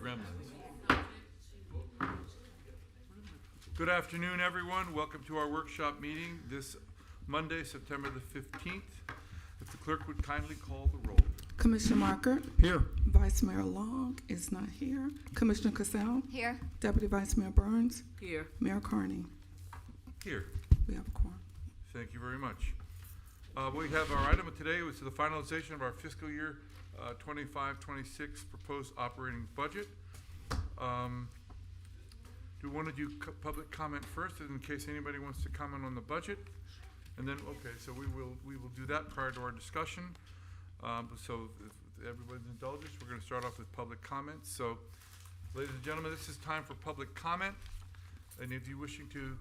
gremlins. Good afternoon, everyone. Welcome to our workshop meeting this Monday, September the 15th. If the clerk would kindly call the roll. Commissioner Marker. Here. Vice Mayor Long is not here. Commissioner Cassell. Here. Deputy Vice Mayor Burns. Here. Mayor Carney. Here. We have a quorum. Thank you very much. We have our item today was the finalization of our fiscal year 25-26 proposed operating budget. Do we want to do public comment first, in case anybody wants to comment on the budget? And then, okay, so we will do that prior to our discussion. So if everybody's indulgence, we're going to start off with public comments. So, ladies and gentlemen, this is time for public comment. And if you're wishing to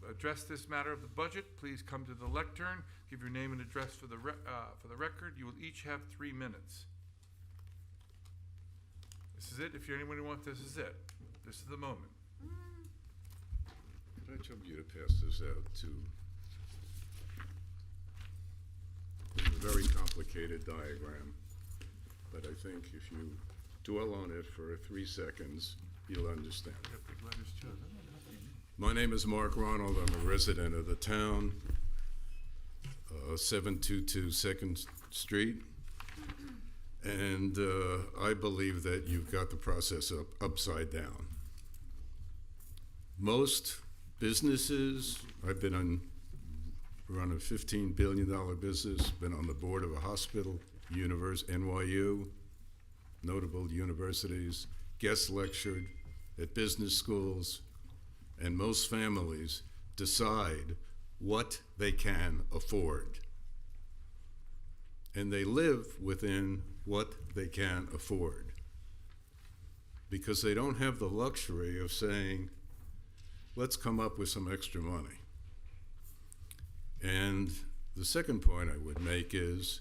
address this matter of the budget, please come to the lectern, give your name and address for the record. You will each have 3 minutes. This is it. If anybody wants, this is it. This is the moment. Could I jump you to pass this out too? It's a very complicated diagram, but I think if you dwell on it for 3 seconds, you'll understand. My name is Mark Ronald. I'm a resident of the town, 722 2nd Street. And I believe that you've got the process upside down. Most businesses, I've been run a $15 billion business, been on the board of a hospital, NYU, notable universities, guest lectured at business schools, and most families decide what they can afford. And they live within what they can afford because they don't have the luxury of saying, let's come up with some extra money. And the second point I would make is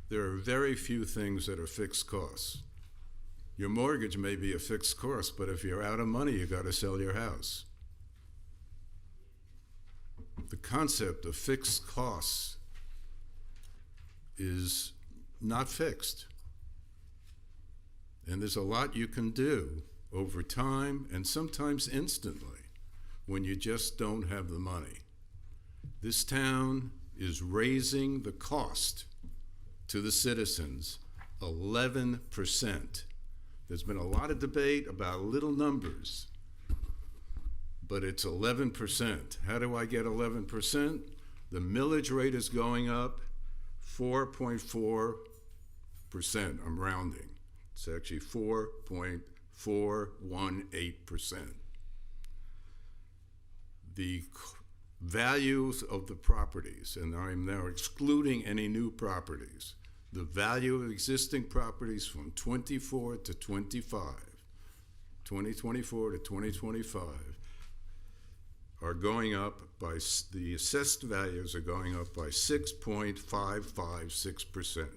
there are very few things that are fixed costs. Your mortgage may be a fixed cost, but if you're out of money, you got to sell your house. The concept of fixed costs is not fixed. And there's a lot you can do over time and sometimes instantly when you just don't have the money. This town is raising the cost to the citizens 11%. There's been a lot of debate about little numbers, but it's 11%. How do I get 11%? The millage rate is going up 4.4%. I'm rounding. It's actually 4.418%. The values of the properties, and I'm now excluding any new properties, the value of existing properties from 2024 to 2025 are going up by, the assessed values are going up by 6.556%.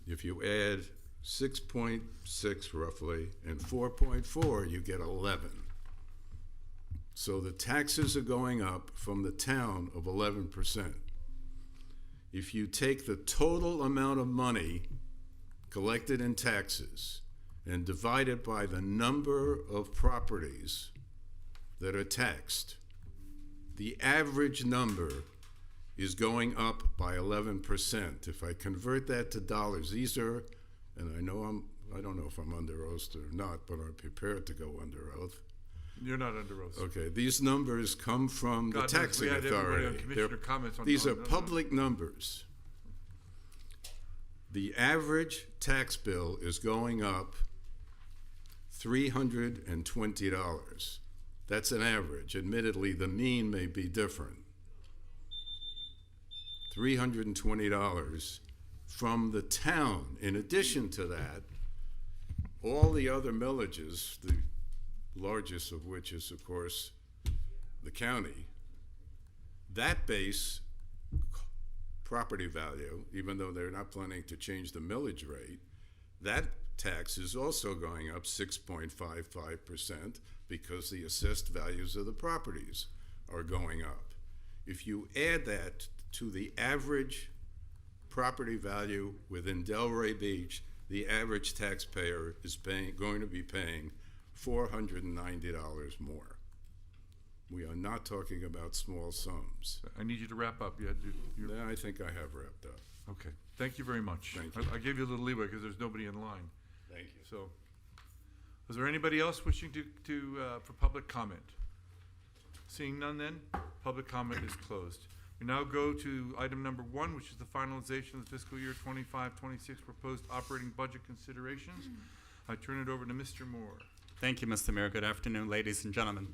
If you add 6.6 roughly and 4.4, you get 11. So the taxes are going up from the town of 11%. If you take the total amount of money collected in taxes and divide it by the number of properties that are taxed, the average number is going up by 11%. If I convert that to dollars, these are, and I don't know if I'm under oath or not, but I'm prepared to go under oath. You're not under oath. Okay, these numbers come from the taxing authority. These are public numbers. The average tax bill is going up $320. That's an average. Admittedly, the mean may be different. $320 from the town. In addition to that, all the other millages, the largest of which is, of course, the county, that base property value, even though they're not planning to change the millage rate, that tax is also going up 6.55% because the assessed values of the properties are going up. If you add that to the average property value within Delray Beach, the average taxpayer is going to be paying $490 more. We are not talking about small sums. I need you to wrap up. I think I have wrapped up. Okay, thank you very much. Thank you. I gave you a little leeway because there's nobody in line. Thank you. So, is there anybody else wishing for public comment? Seeing none then, public comment is closed. We now go to item number 1, which is the finalization of the fiscal year 25-26 proposed operating budget considerations. I turn it over to Mr. Moore. Thank you, Mr. Mayor. Good afternoon, ladies and gentlemen.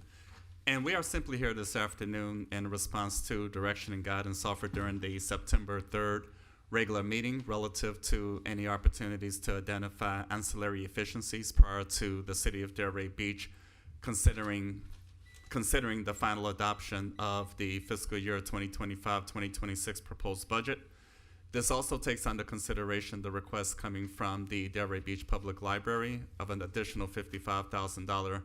And we are simply here this afternoon in response to direction and guidance offered during the September 3rd regular meeting relative to any opportunities to identify ancillary efficiencies prior to the City of Delray Beach considering the final adoption of the fiscal year 2025-2026 proposed budget. This also takes under consideration the request coming from the Delray Beach Public Library of an additional $55,000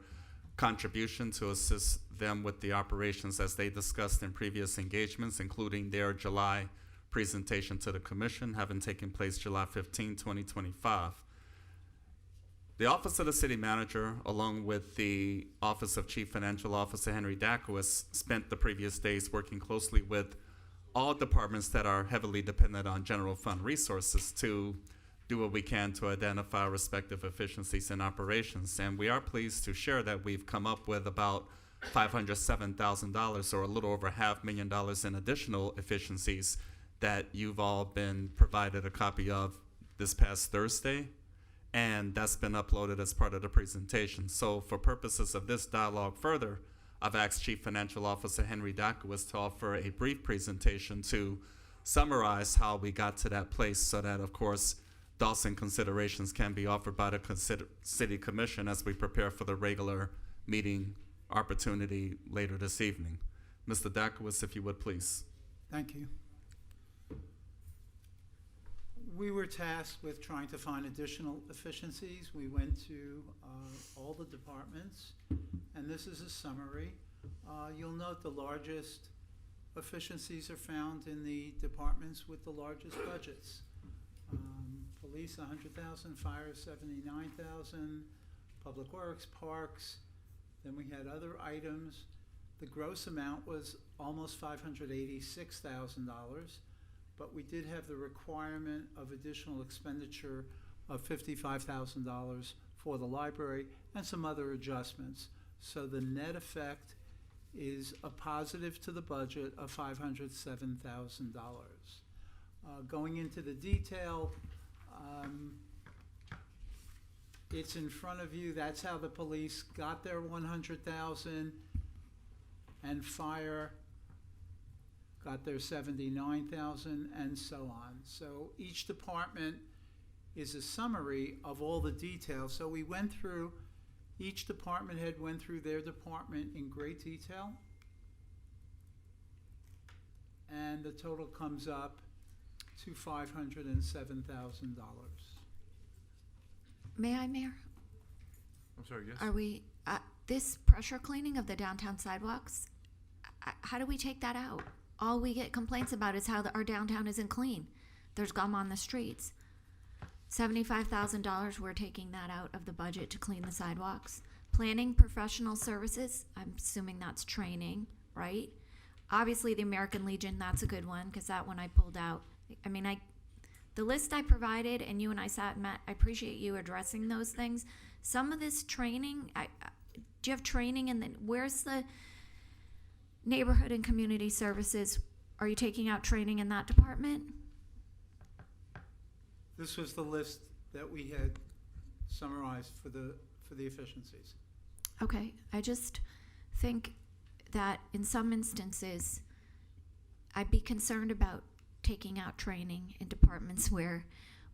contribution to assist them with the operations as they discussed in previous engagements, including their July presentation to the Commission, having taken place July 15, 2025. The Office of the City Manager, along with the Office of Chief Financial Officer Henry Dakowitz, spent the previous days working closely with all departments that are heavily dependent on general fund resources to do what we can to identify respective efficiencies in operations. And we are pleased to share that we've come up with about $507,000, or a little over $500,000 in additional efficiencies that you've all been provided a copy of this past Thursday. And that's been uploaded as part of the presentation. So for purposes of this dialogue further, I've asked Chief Financial Officer Henry Dakowitz to offer a brief presentation to summarize how we got to that place so that, of course, thoughts and considerations can be offered by the City Commission as we prepare for the regular meeting opportunity later this evening. Mr. Dakowitz, if you would, please. Thank you. We were tasked with trying to find additional efficiencies. We went to all the departments, and this is a summary. You'll note the largest efficiencies are found in the departments with the largest budgets. Police, 100,000, fire, 79,000, public works, parks. Then we had other items. The gross amount was almost $586,000. But we did have the requirement of additional expenditure of $55,000 for the library and some other adjustments. So the net effect is a positive to the budget of $507,000. Going into the detail, it's in front of you. That's how the police got their $100,000, and fire got their $79,000, and so on. So each department is a summary of all the details. So we went through, each department head went through their department in great detail, and the total comes up to $507,000. May I, Mayor? I'm sorry, yes? Are we, this pressure cleaning of the downtown sidewalks, how do we take that out? All we get complaints about is how our downtown isn't clean. There's gum on the streets. $75,000, we're taking that out of the budget to clean the sidewalks. Planning professional services, I'm assuming that's training, right? Obviously, the American Legion, that's a good one, because that one I pulled out. I mean, the list I provided, and you and I sat and met, I appreciate you addressing those things. Some of this training, do you have training, and then where's the neighborhood and community services? Are you taking out training in that department? This was the list that we had summarized for the efficiencies. Okay, I just think that in some instances, I'd be concerned about taking out training in departments where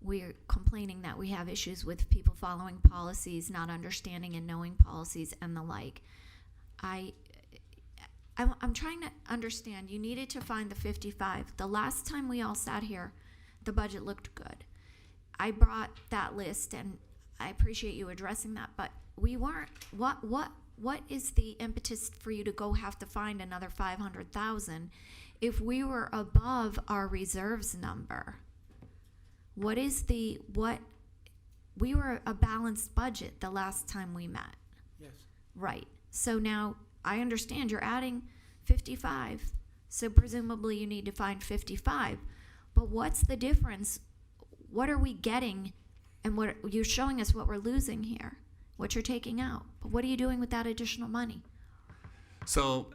we're complaining that we have issues with people following policies, not understanding and knowing policies, and the like. I'm trying to understand. You needed to find the 55. The last time we all sat here, the budget looked good. I brought that list, and I appreciate you addressing that, but we weren't. What is the impetus for you to go have to find another 500,000 if we were above our reserves number? What we were a balanced budget the last time we met. Yes. Right. So now I understand you're adding 55. So presumably you need to find 55. But what's the difference? What are we getting? And what you're showing us what we're losing here, what you're taking out. But what are you doing with that additional money? So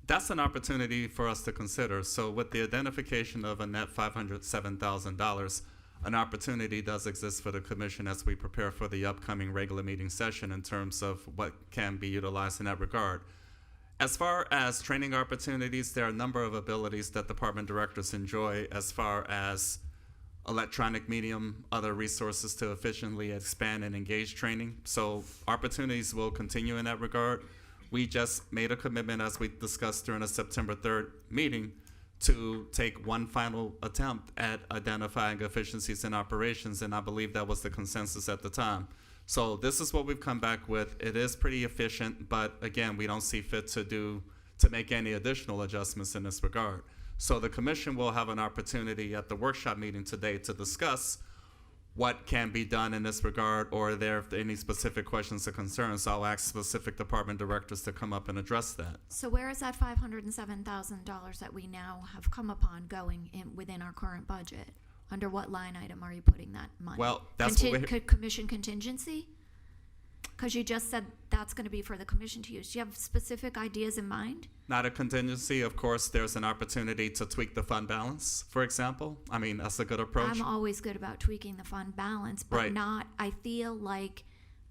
that's an opportunity for us to consider. So with the identification of a net $507,000, an opportunity does exist for the commission as we prepare for the upcoming regular meeting session in terms of what can be utilized in that regard. As far as training opportunities, there are a number of abilities that department directors enjoy as far as electronic medium, other resources to efficiently expand and engage training. So opportunities will continue in that regard. We just made a commitment, as we discussed during the September 3rd meeting, to take one final attempt at identifying efficiencies in operations, and I believe that was the consensus at the time. So this is what we've come back with. It is pretty efficient, but again, we don't see fit to make any additional adjustments in this regard. So the commission will have an opportunity at the workshop meeting today to discuss what can be done in this regard, or are there any specific questions or concerns. I'll ask specific department directors to come up and address that. So where is that $507,000 that we now have come upon going in within our current budget? Under what line item are you putting that money? Well, that's what Commission contingency? Because you just said that's going to be for the commission to use. Do you have specific ideas in mind? Not a contingency. Of course, there's an opportunity to tweak the fund balance, for example. I mean, that's a good approach. I'm always good about tweaking the fund balance, but Right. not, I feel like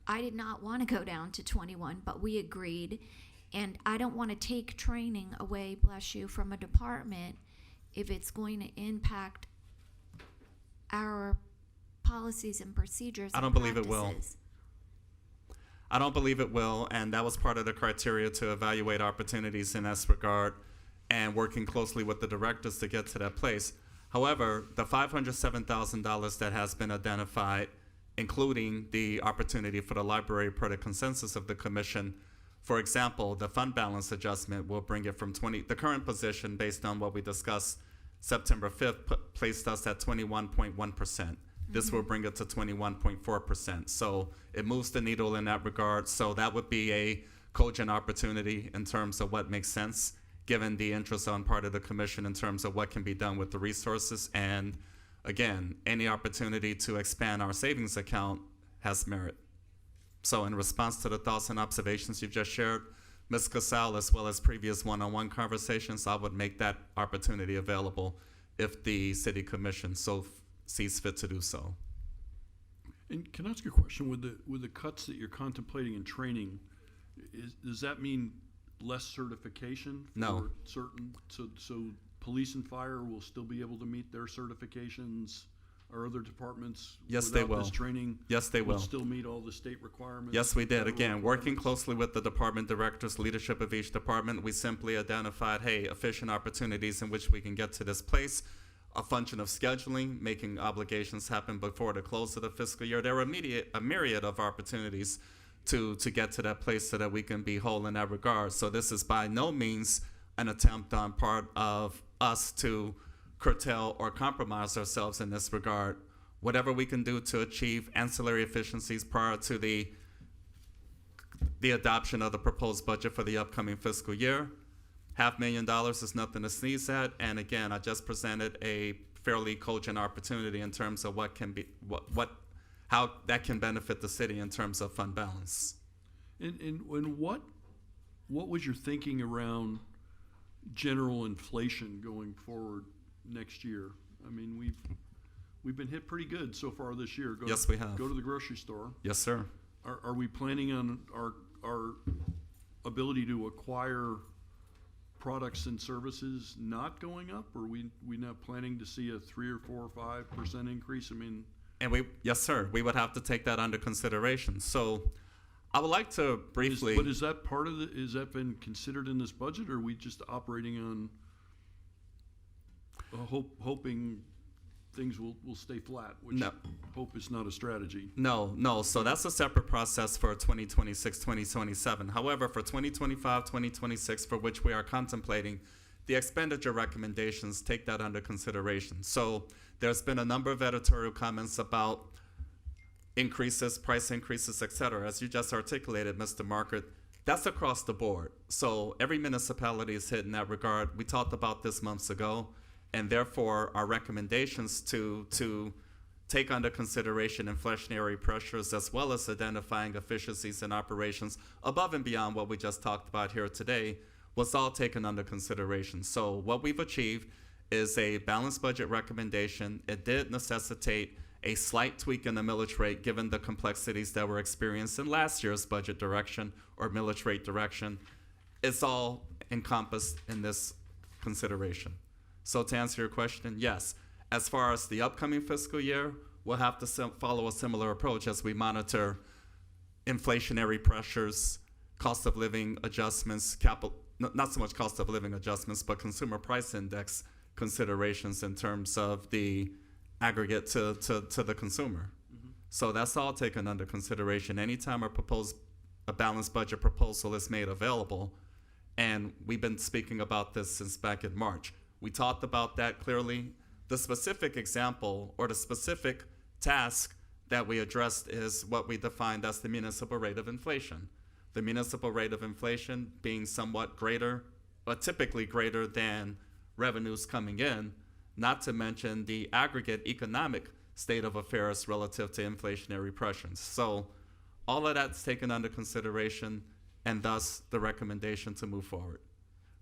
I did not want to go down to 21, but we agreed. And I don't want to take training away, bless you, from a department if it's going to impact our policies and procedures I and don't believe it will. practices. I don't believe it will, and that was part of the criteria to evaluate opportunities in this regard and working closely with the directors to get to that place. However, the $507,000 that has been identified, including the opportunity for the library per the consensus of the commission, for example, the fund balance adjustment will bring it from the current position based on what we discussed September 5th, placed us at 21.1%. This will bring it to 21.4%. So it moves the needle in that regard. So that would be a cogent opportunity in terms of what makes sense, given the interest on part of the commission in terms of what can be done with the resources. And again, any opportunity to expand our savings account has merit. So in response to the thoughts and observations you've just shared, Ms. Casal, as well as previous one-on-one conversations, I would make that opportunity available if the city commission sees fit to do so. And can I ask you a question? With the cuts that you're contemplating in training, does that mean less certification for No. certain? So police and fire will still be able to meet their certifications, or other departments? Yes, they without will. this training, Yes, they will will. still meet all the state requirements? Yes, we did. federal Again, working requirements? closely with the department directors, leadership of each department, we simply identified, hey, efficient opportunities in which we can get to this place, a function of scheduling, making obligations happen before the close of the fiscal year. There are a myriad of opportunities to get to that place so that we can be whole in that regard. So this is by no means an attempt on part of us to curtail or compromise ourselves in this regard. Whatever we can do to achieve ancillary efficiencies prior to the adoption of the proposed budget for the upcoming fiscal year. $500,000 is nothing to sneeze at. And again, I just presented a fairly cogent opportunity in terms of what can be, how that can benefit the city in terms of fund balance. And what was your thinking around general inflation going forward next year? I mean, we've been hit pretty good so far this year. Yes, we have. Go to the grocery store. Yes, sir. Are we planning on our ability to acquire products and services not going up? Or we not planning to see a 3 or 4 or 5% increase? I mean, And yes, sir, we would have to take that under consideration. So I would like to briefly. but is that part of is that been considered in this budget, or are we just operating on hoping things will stay flat, which No. hope is not a strategy? No. So that's a separate process for 2026, 2027. However, for 2025, 2026, for which we are contemplating, the expenditure recommendations take that under consideration. So there's been a number of editorial comments about increases, price increases, et cetera. As you just articulated, Mr. Market, that's across the board. So every municipality is hit in that regard. We talked about this months ago, and therefore our recommendations to take under consideration inflationary pressures as well as identifying efficiencies in operations above and beyond what we just talked about here today was all taken under consideration. So what we've achieved is a balanced budget recommendation. It did necessitate a slight tweak in the millage rate given the complexities that were experienced in last year's budget direction or millage rate direction. It's all encompassed in this consideration. So to answer your question, yes. As far as the upcoming fiscal year, we'll have to follow a similar approach as we monitor inflationary pressures, cost of living adjustments, not so much cost of living adjustments, but consumer price index considerations in terms of the aggregate to the consumer. So that's all taken under consideration. Anytime a balanced budget proposal is made available, and we've been speaking about this since back in March. We talked about that clearly. The specific example or the specific task that we addressed is what we defined as the municipal rate of inflation. The municipal rate of inflation being somewhat greater, but typically greater than revenues coming in, not to mention the aggregate economic state of affairs relative to inflationary pressures. So all of that's taken under consideration, and thus the recommendation to move forward.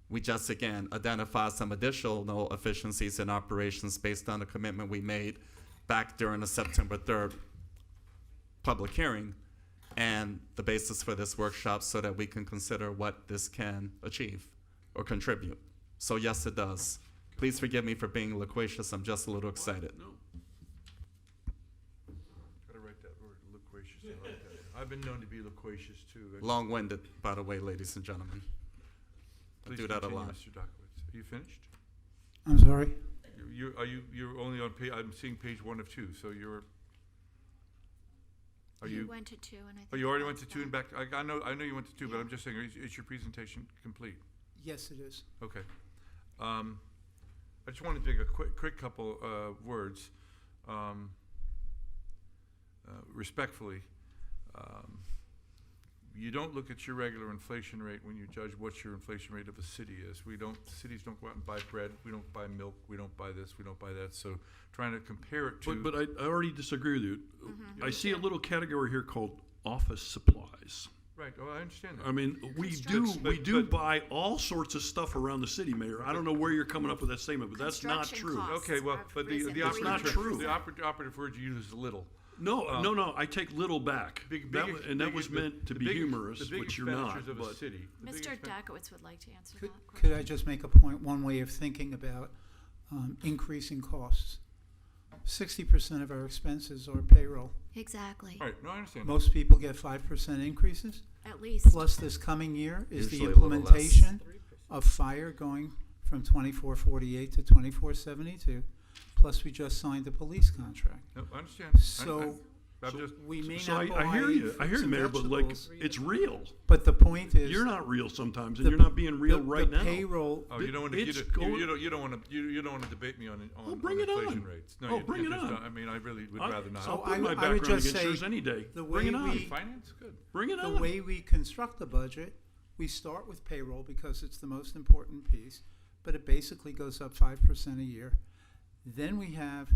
We just, again, identify some additional efficiencies in operations based on the commitment we made back during the September 3rd public hearing and the basis for this workshop so that we can consider what this can achieve or contribute. So yes, it does. Please forgive me for being loquacious. I'm just a little excited. No. Gotta write that word, loquacious. I like that. I've been known to be loquacious too. Long-winded, by the way, ladies and gentlemen. I Please do that a continue, lot. Mr. Duckowitz. Are you finished? I'm sorry? You're only on page, I'm seeing page 1 of 2, so are You you, went to 2, and I think. oh, you already went to that's 2 and done. back, I know you went to 2, but I'm just saying, is your presentation complete? Yes, it is. Okay. I just wanted to take a quick couple words. Respectfully, you don't look at your regular inflation rate when you judge what your inflation rate of a city is. Cities don't go out and buy bread, we don't buy milk, we don't buy this, we don't buy that. So trying to compare it to. But I already disagree with you. Mm-hmm. I see a little category here called office supplies. Right, oh, I understand that. I mean, we Construction. do buy all sorts of stuff around the city, Mayor. I don't know where you're coming up with that statement, but that's not Construction true. costs. Okay, well, have but risen the That's not true. the operative word you use is little. No, I take little back. That was big- meant to the be big- humorous, the big which you're not. expenditures of a But city. The big Mr. expen- Dakowitz would like to answer Could, that could question. I just make a point, one way of thinking about increasing costs? 60% of our expenses are payroll. Exactly. Right, no, I understand. that. Most people get 5% increases. At least. Plus, this coming year is the Usually a little less. implementation of fire going from 2448 to 2472. Plus, we just signed a police contract. No, I understand. So I'm just, we may so not I hear buy you, fruits and Mayor, but like vegetables, it's real. but the point is, You're not real sometimes, and the- you're not being real the right now. payroll. oh, you don't want to, It's going- you don't want to debate me on bring it inflation on. rates. Oh, bring it just on. don't. I mean, I really would I- rather not. I'll So put I my would background just against say yours any day. the Bring it way on. we- Finance, good. Bring it The on. way we construct the budget, we start with payroll because it's the most important piece, but it basically goes up 5% a year. Then we have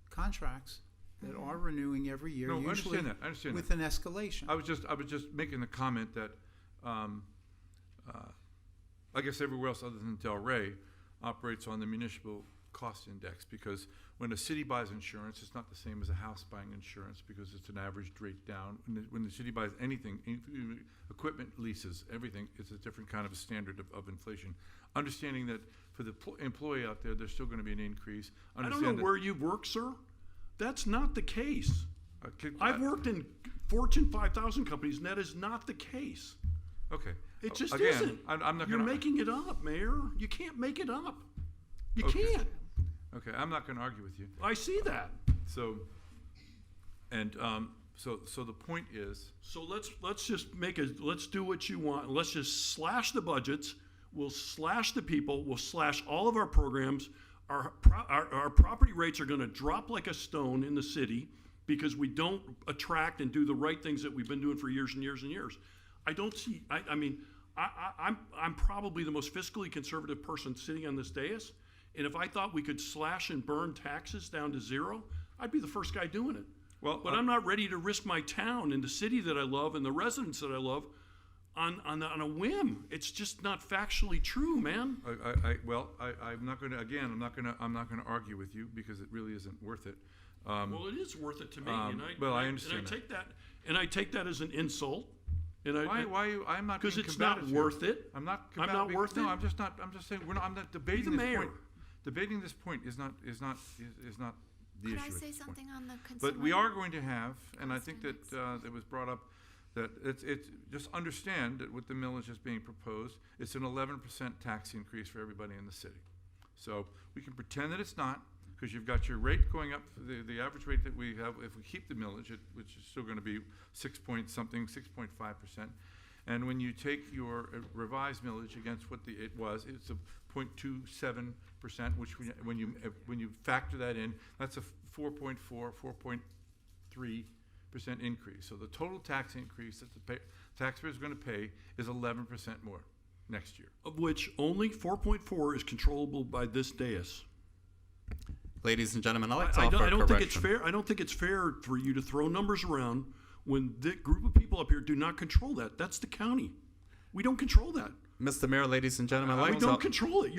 contracts that are renewing every year, No, I usually understand that. I understand with that. an escalation. I was just making the comment that, I guess everywhere else other than Delray operates on the municipal cost index, because when a city buys insurance, it's not the same as a house buying insurance because it's an average rate down. When the city buys anything, equipment, leases, everything, it's a different kind of a standard of inflation. Understanding that for the employee out there, there's still going to be an increase. I don't know where you work, sir. That's not the case. I've worked in Fortune 5000 companies, and that is not the case. Okay. It just Again, isn't. I'm not You're going to. making it up, Mayor. You can't make it up. You Okay. can't. Okay, I'm not going to argue with you. I see that. So, and so the point is, So let's just let's do what you want. Let's just slash the budgets. We'll slash the people. We'll slash all of our programs. Our property rates are going to drop like a stone in the city. because we don't attract and do the right things that we've been doing for years and years and years. I don't see, I'm probably the most fiscally conservative person sitting on this dais, and if I thought we could slash and burn taxes down to zero, I'd be the first guy doing it. Well, But I'm not ready to risk my town and the city that I love and the residents that I love on a whim. It's just not factually true, man. I'm not gonna, again, I'm not gonna argue with you because it really isn't worth it. Well, it is worth it to me, I understand and I that. take that, and I take that as an insult. And I'm not being because it's not combative here. worth it. I'm not. I'm not worth No, it? I'm just not. I'm just saying I'm not debating the this mayor. point. Debating this point is not the Could issue. I at say this point. something on the consumer? But we are going to have, and I cost think that index? it was brought up that it's just understand that with the millage that's being proposed, it's an 11% tax increase for everybody in the city. So we can pretend that it's not, because you've got your rate going up. The average rate that we have, if we keep the millage, which is still going to be 6.5%. And when you take your revised millage against what it was, it's a 0.27%, which when you factor that in, that's a 4.3% increase. So the total tax increase that the taxpayer is going to pay is 11% more next year. Of which only 4.4 is controllable by this dais. Ladies and gentlemen, I'd like to I offer a don't think it's correction. fair. I don't think it's fair for you to throw numbers around when the group of people up here do not control that. That's the county. We don't control that. Mr. Mayor, ladies and gentlemen, I'd We like don't to control it.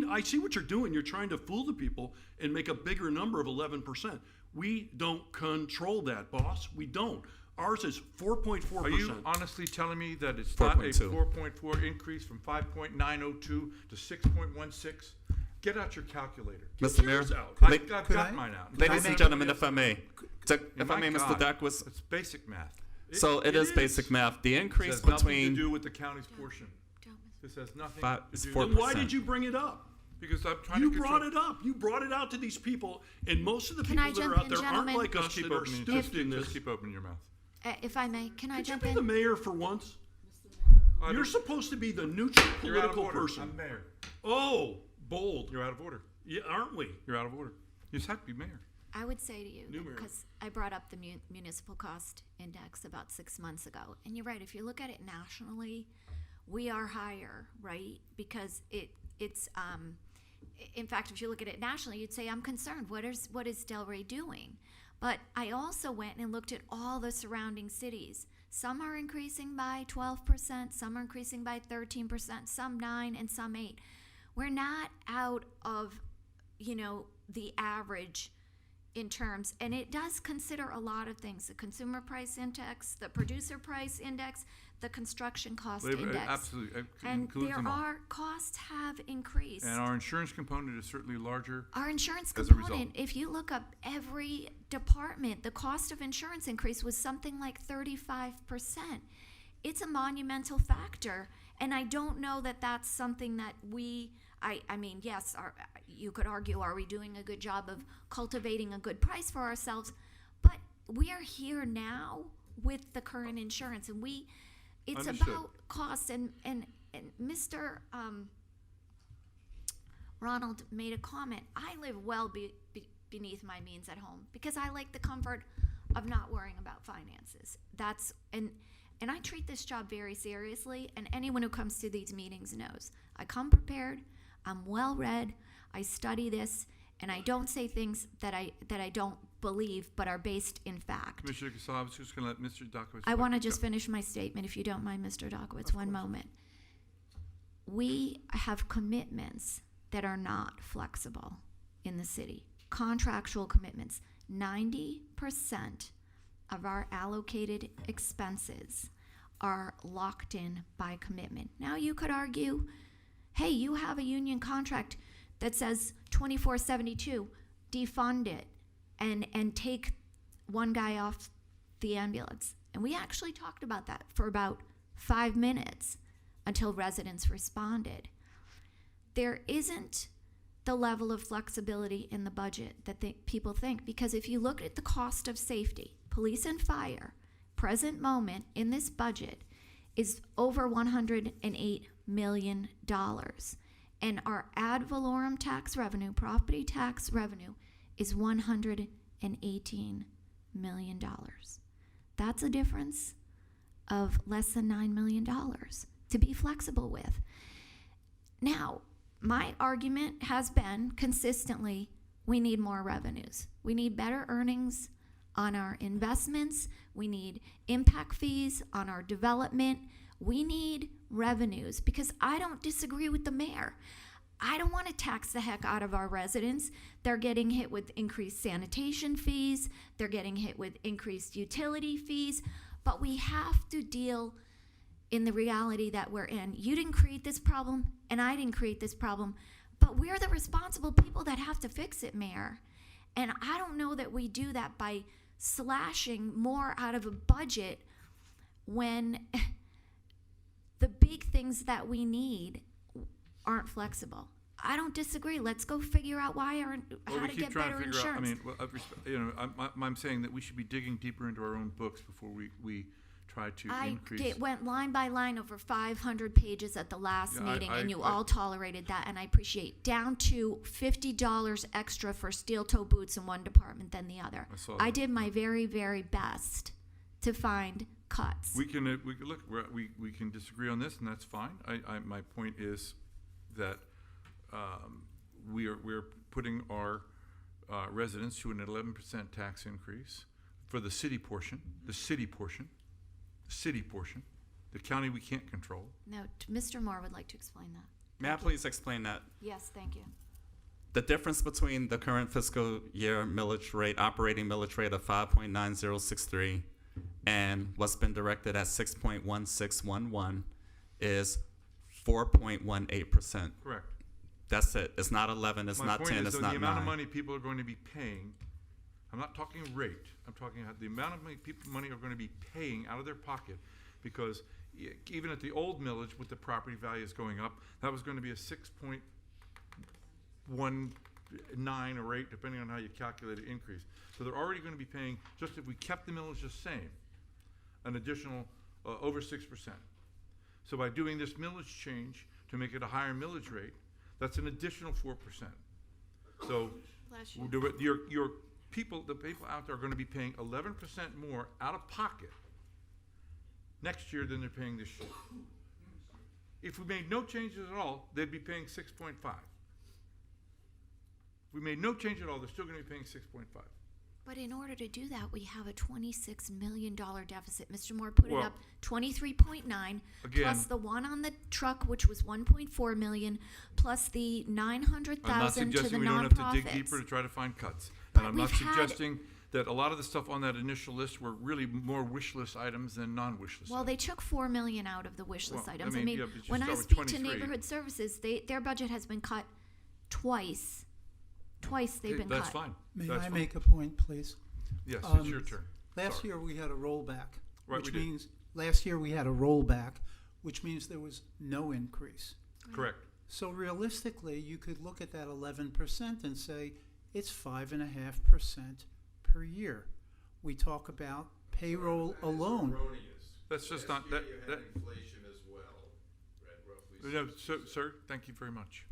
I see what you're doing. You're trying to fool the people and make a bigger number of 11%. We don't control that, boss. We don't. Ours is 4.4%. Are you honestly telling me that it's not a 4.2. 4.4 increase from 5.902 to 6.16? Get out your calculator. Mr. Mayor, yours out. la- I've Could got I- mine out. ladies and gentlemen, if I may, if I My may, Mr. God, Duckworth. it's basic math. So it is basic math. The It increase has nothing to between do with the county's portion. Don't- This has nothing It's to do. 4%. Then why did you bring it up? Because I'm trying You to brought control. it up. You brought it out to these people, and most of the Can people I that are jump out in, there aren't gentlemen? like us Just keep that are opening. stooped in Just this. keep opening your mouth. If I may, can I Could you jump be in? the mayor for once? I You're don't- supposed to be the neutral You're out of political order. person. I'm mayor. Oh, bold. You're out of order. Yeah, aren't we? You're out of order. You just have to be mayor. I would say to you, New mayor. because I brought up the municipal cost index about 6 months ago, and you're right. If you look at it nationally, we are higher, right? Because it's in fact, if you look at it nationally, you'd say I'm concerned. What is Delray doing? But I also went and looked at all the surrounding cities. Some are increasing by 12%, some are increasing by 13%, some 9%, and some 8%. We're not out of, the average in terms, and it does consider a lot of things: the consumer price index, the producer price index, the construction cost index. Absolutely. It And includes there them all. are costs have increased. And our insurance component is certainly larger. Our insurance as a result. component, if you look up every department, the cost of insurance increase was something like 35%. It's a monumental factor, and I don't know that that's something that I mean, yes, you could argue, are we doing a good job of cultivating a good price for ourselves? But we are here now with the current insurance, and it's Understood. about cost, and Mr. Ronald made a comment. I live well beneath my means at home because I like the comfort of not worrying about finances. And I treat this job very seriously, and anyone who comes to these meetings knows. I come prepared, I'm well read, I study this, and I don't say things that I don't believe but are based in fact. Commissioner Casal, I was just going to let Mr. Duckworth. I want to just finish my statement, if you don't mind, Mr. Dokowitz, one moment. We have commitments that are not flexible in the city. Contractual commitments. 90% of our allocated expenses are locked in by commitment. Now you could argue, hey, you have a union contract that says 2472, defund it and take one guy off the ambulance. And we actually talked about that for about 5 minutes until residents responded. There isn't the level of flexibility in the budget that people think, because if you look at the cost of safety, police and fire, present moment in this budget is over $108 million. And our ad valorem tax revenue, property tax revenue, is $118 million. That's a difference of less than $9 million to be flexible with. Now, my argument has been consistently, we need more revenues. We need better earnings on our investments. We need impact fees on our development. We need revenues, because I don't disagree with the mayor. I don't want to tax the heck out of our residents. They're getting hit with increased sanitation fees. They're getting hit with increased utility fees. But we have to deal in the reality that we're in. You didn't create this problem, and I didn't create this problem. But we're the responsible people that have to fix it, Mayor. And I don't know that we do that by slashing more out of a budget when the big things that we need aren't flexible. I don't disagree. Let's go figure out Well, how we to keep get trying better to figure out, insurance. I'm saying that we should be digging deeper into our own books before we try to increase. Went line by line over 500 pages at the last Yeah, meeting, and you I- all tolerated that, and I appreciate. Down to $50 extra for steel toe boots in one department than the other. I saw I that. did my very, very best to find cuts. We can look. We can disagree on this, and that's fine. My point is that we're putting our residents to an 11% tax increase for the city portion. The county we can't control. No, Mr. Moore would like to explain that. May I please explain that? Yes, thank you. The difference between the current fiscal year millage rate, operating millage rate of 5.9063 and what's been directed at 6.1611 is 4.18%. Correct. That's it. It's not 11, it's not 10, My point it's is, not the amount of 9. money people are going to be paying, I'm not talking rate, I'm talking about the amount of money are going to be paying out of their pocket, because even at the old millage with the property values going up, that was going to be a 6.19 or 8, depending on how you calculate it, increase. So they're already going to be paying, just if we kept the millage the same, an additional over 6%. So by doing this millage change to make it a higher millage rate, that's an additional 4%. So Bless we'll you. do it. The people out there are going to be paying 11% more out of pocket next year than they're paying this year. If we made no changes at all, they'd be paying 6.5. If we made no change at all, they're still going to be paying 6.5. But in order to do that, we have a $26 million deficit. Mr. Moore put it Well, up 23.9, again- plus the one on the truck, which was 1.4 million, plus the I'm not 900,000 to the suggesting we don't have to dig nonprofits. deeper to try to find cuts. But And I'm not we've had- suggesting that a lot of the stuff on that initial list were really more wish list items than non-wish list Well, items. they took 4 million out of the wish list Well, items. I mean, yeah, but you when I start with speak to 23. neighborhood services, their budget has been cut twice. Twice they've Okay, been that's cut. fine. May That's I fine. make a point, please? Yes, it's Um, your turn. Last Sorry. year, we had a rollback, Right, which we did. means, last year we had a rollback, which means there was no increase. Correct. So realistically, you could look at that 11% and say, it's 5.5% per year. We talk about payroll alone. That's just not, that, inflation as well, at roughly no, sir, thank you very much.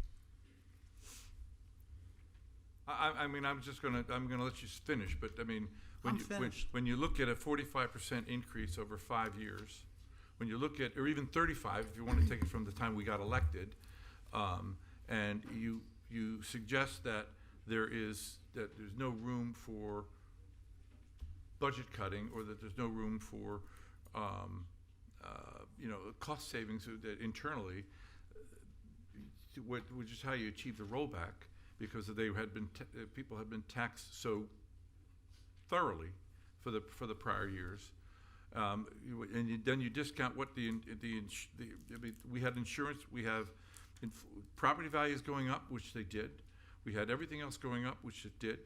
I mean, I'm gonna let you finish, but I mean, I'm finished. when you look at a 45% increase over 5 years, when you look at, or even 35, if you want to take it from the time we got elected, and you suggest that there's no room for budget cutting, or that there's no room for, cost savings that internally, which is how you achieve the rollback, because people had been taxed so thoroughly for the prior years, then you discount what we had insurance, we have property values going up, which they did, we had everything else going up, which it did,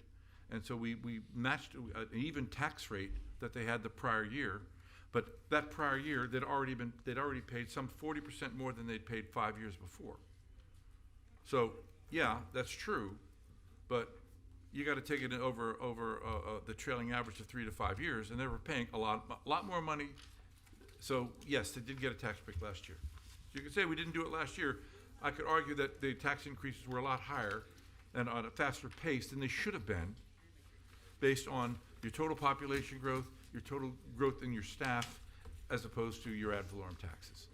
and so we matched an even tax rate that they had the prior year, but that prior year they'd already paid some 40% more than they'd paid 5 years before. So yeah, that's true, but you got to take it over the trailing average of 3 to 5 years, and they were paying a lot more money. So yes, they did get a tax break last year. So you could say we didn't do it last year. I could argue that the tax increases were a lot higher and on a faster pace than they should have been, based on your total population growth, your total growth in your staff, as opposed to your ad valorem taxes.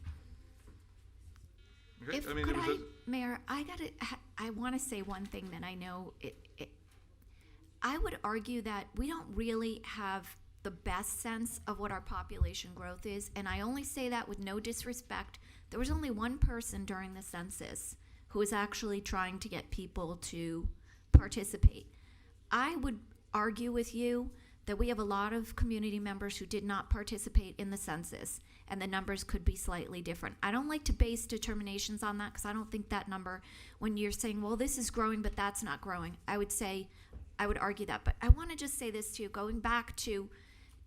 Okay? If, I mean, could there was Mayor, I want to say one thing that I know I would argue that we don't really have the best sense of what our population growth is, and I only say that with no disrespect. There was only one person during the census who was actually trying to get people to participate. I would argue with you that we have a lot of community members who did not participate in the census, and the numbers could be slightly different. I don't like to base determinations on that because I don't think that number, when you're saying, well, this is growing, but that's not growing, I would argue that. But I want to just say this to you, going back to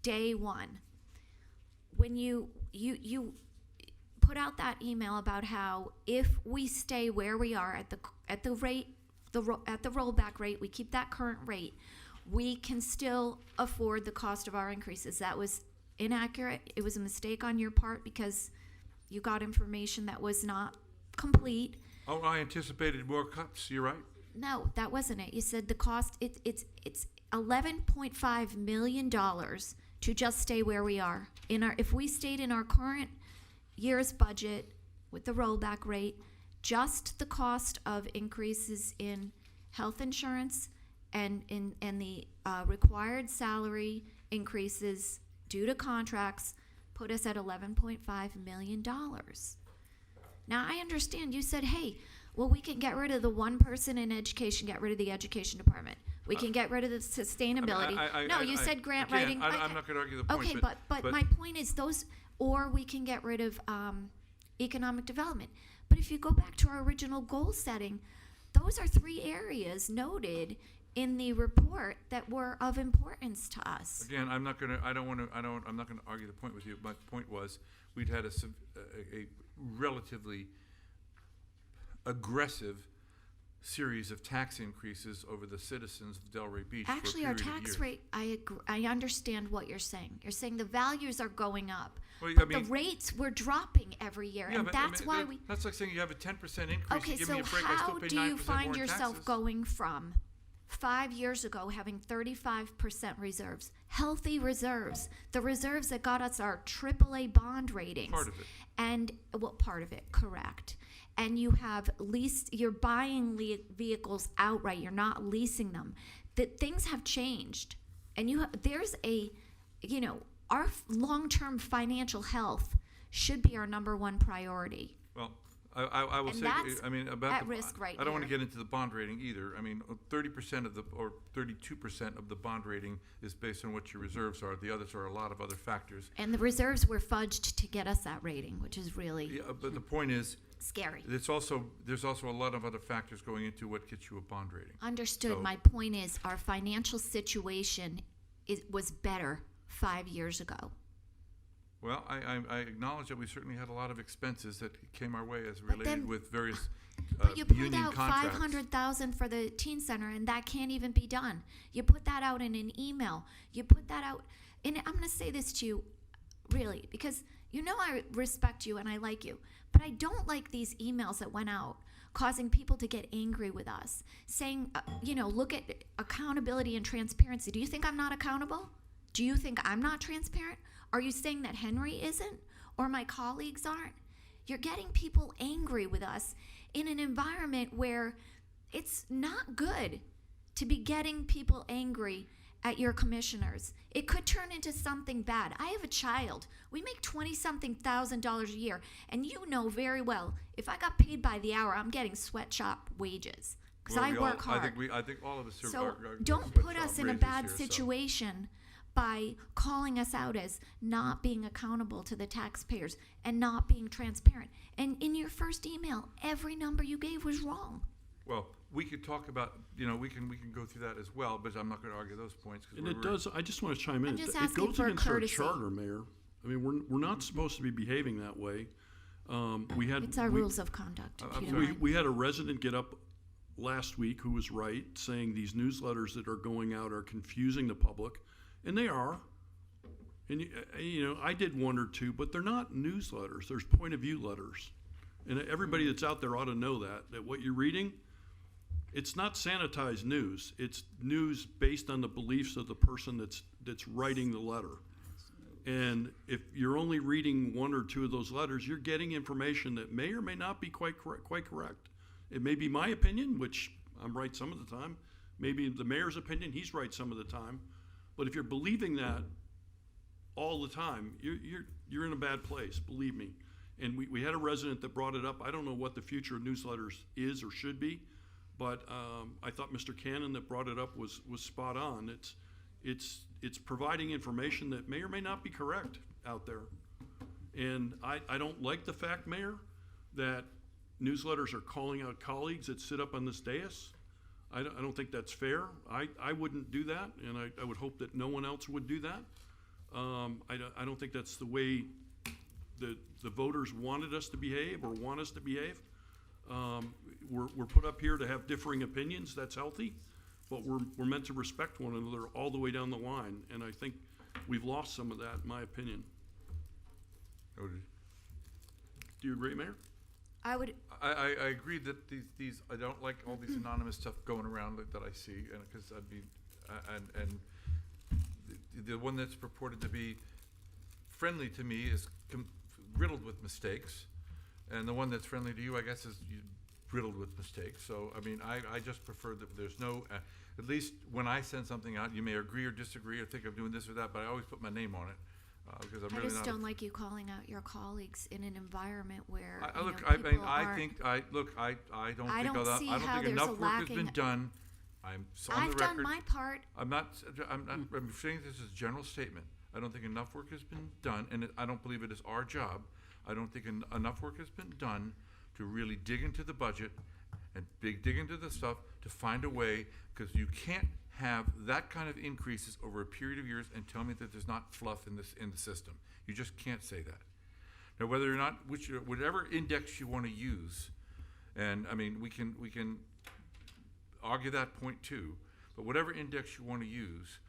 day one, when you put out that email about how if we stay where we are at the rollback rate, we keep that current rate, we can still afford the cost of our increases. That was inaccurate. It was a mistake on your part because you got information that was not complete. Oh, I anticipated more cuts. You're right. No, that wasn't it. You said the cost, it's $11.5 million to just stay where we are. If we stayed in our current year's budget with the rollback rate, just the cost of increases in health insurance and the required salary increases due to contracts put us at $11.5 million. Now, I understand you said, hey, well, we can get rid of the one person in education, get rid of the education department. We can get rid of the sustainability. You said grant writing. I'm not going to argue the point. Okay, but my point is those, or we can get rid of economic development. But if you go back to our original goal setting, those are 3 areas noted in the report that were of importance to us. Again, I'm not going to argue the point with you. My point was we'd had a relatively aggressive series of tax increases over the citizens of Delray Beach. Actually, for a our period of tax years. rate, I understand what you're saying. You're saying the values are going up, Well, but I mean- the rates were dropping every year, Yeah, and but I that's mean, why we. That's like saying you have a 10% increase. Okay, you give me so a break, I still how pay do 9% you find more in yourself taxes. going from 5 years ago having 35% reserves, healthy reserves, the reserves that got us our AAA bond ratings? Part of it. And, well, part of it, correct. And you have you're buying vehicles outright, you're not leasing them. That things have changed. And there's our long-term financial health should be our number one priority. Well, I will And say, that's I mean, about at risk right I don't want to here. get into the bond rating either. I mean, 30% or 32% of the bond rating is based on what your reserves are. The others are a lot of other factors. And the reserves were fudged to get us that rating, which is really Yeah, but the point is, scary. there's also a lot of other factors going into what gets you a bond rating. Understood. So- My point is our financial situation was better 5 years ago. Well, I acknowledge that we certainly had a lot of expenses that came our way as But related then- with various But you pulled union out contracts. $500,000 for the teen center, and that can't even be done. You put that out in an email. You put that out, and I'm going to say this to you, really, because I respect you and I like you, but I don't like these emails that went out causing people to get angry with us, saying, look at accountability and transparency. Do you think I'm not accountable? Do you think I'm not transparent? Are you saying that Henry isn't or my colleagues aren't? You're getting people angry with us in an environment where it's not good to be getting people angry at your commissioners. It could turn into something bad. I have a child. We make $20-something thousand a year, and you know very well, if I got paid by the hour, I'm getting sweatshop wages because Well, I we work all- hard. I think all of us are. So are don't sweat put shop us in a raisers bad here, so- situation by calling us out as not being accountable to the taxpayers and not being transparent. And in your first email, every number you gave was wrong. Well, we could talk about, we can go through that as well, but I'm not going to argue those points. 'Cause And we're- it does, I just want to chime in. I'm just It asking goes for against our courtesy. charter, Mayor. I mean, we're not supposed to be behaving that way. It's our rules of conduct. if you don't mind. We had a resident get up last week who was right, saying these newsletters that are going out are confusing the public, and they are. And I did one or two, but they're not newsletters. There's point of view letters, and everybody that's out there ought to know that what you're reading it's not sanitized news. It's news based on the beliefs of the person that's writing the letter. And if you're only reading one or two of those letters, you're getting information that may or may not be quite correct. It may be my opinion, which I'm right some of the time. Maybe the mayor's opinion, he's right some of the time. But if you're believing that all the time, you're in a bad place, believe me. And we had a resident that brought it up. I don't know what the future of newsletters is or should be, but I thought Mr. Cannon that brought it up was spot on. It's providing information that may or may not be correct out there. And I don't like the fact, Mayor, that newsletters are calling out colleagues that sit up on this dais. I don't think that's fair. I wouldn't do that, and I would hope that no one else would do that. I don't think that's the way the voters wanted us to behave or want us to behave. We're put up here to have differing opinions. That's healthy, but we're meant to respect one another all the way down the line, and I think we've lost some of that, in my opinion. Noted. Do you agree, Mayor? I would, I agree that these I don't like all these anonymous stuff going around that I see, and because I'd be and the one that's purported to be friendly to me is riddled with mistakes, and the one that's friendly to you, I guess, is riddled with mistakes. So I mean, I just prefer that there's no at least when I send something out, you may agree or disagree or think I'm doing this or that, but I always put my name on it. Because I'm I really just not don't like you calling out your colleagues in an environment where I you look, know, I mean, people I aren't- think, I don't I think don't enough, see I don't how think there's a enough work has been lacking- done. I'm on the I've record. done my part. I'm saying this as a general statement. I don't think enough work has been done, and I don't believe it is our job. I don't think enough work has been done to really dig into the budget and dig into the stuff to find a way, because you can't have that kind of increases over a period of years and tell me that there's not fluff in the system. You just can't say that. Now, whether or not, whatever index you want to use, and I mean, we can argue that point too, but whatever index you want to use,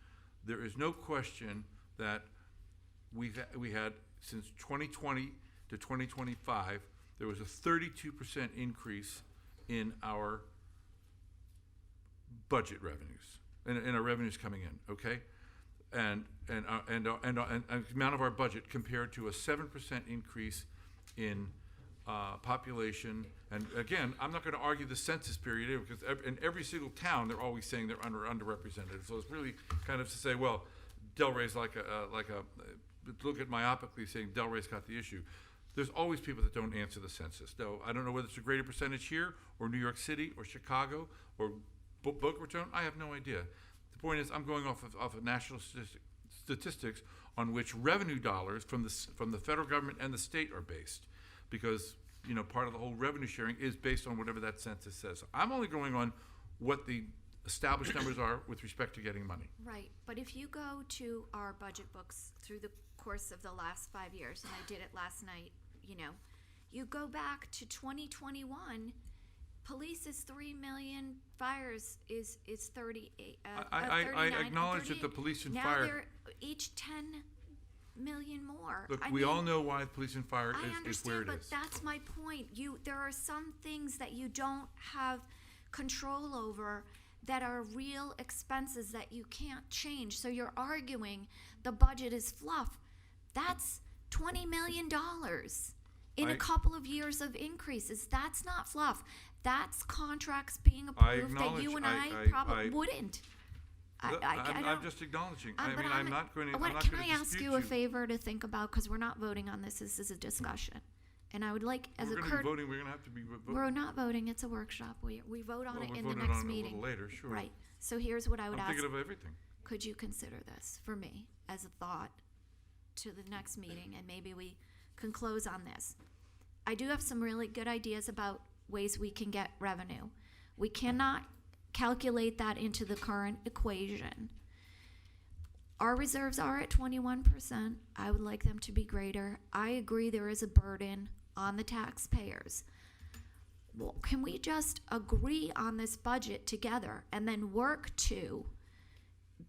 there is no question that we had since 2020 to 2025, there was a 32% increase in our budget revenues, in our revenues coming in, okay? And amount of our budget compared to a 7% increase in population. And again, I'm not going to argue the census period either, because in every single town they're always saying they're underrepresented. So it's really kind of to say, well, Delray's like a look at myopically saying Delray's got the issue. There's always people that don't answer the census. No, I don't know whether it's a greater percentage here or New York City or Chicago or Boca Raton. I have no idea. The point is, I'm going off of national statistics on which revenue dollars from the federal government and the state are based, because part of the whole revenue sharing is based on whatever that census says. So I'm only going on what the established numbers are with respect to getting money. Right, but if you go to our budget books through the course of the last 5 years, and I did it last night, you go back to 2021, police is 3 million, fires is 38. I acknowledge that the police and now fire. they're each 10 million more. Look, I we mean, all know why police and fire I is where understand, it but is. that's my point. There are some things that you don't have control over that are real expenses that you can't change. So you're arguing the budget is fluff. That's $20 million in a couple of years of increases. That's not fluff. That's contracts being approved that you and I probably wouldn't. I'm just acknowledging. But I'm not going to. I'm not can going I to ask dispute you a favor to think about, because we're not voting on this. This is a discussion, and I would like, as We're a going to be curt, voting. We're going to have to be voting. we're not voting. It's a workshop. We vote on Well, it we in the voted next on it a meeting. little later, sure. Right. So here's what I would I'm ask. thinking of everything. Could you consider this for me as a thought to the next meeting, and maybe we can close on this? I do have some really good ideas about ways we can get revenue. We cannot calculate that into the current equation. Our reserves are at 21%. I would like them to be greater. I agree there is a burden on the taxpayers. Well, can we just agree on this budget together and then work to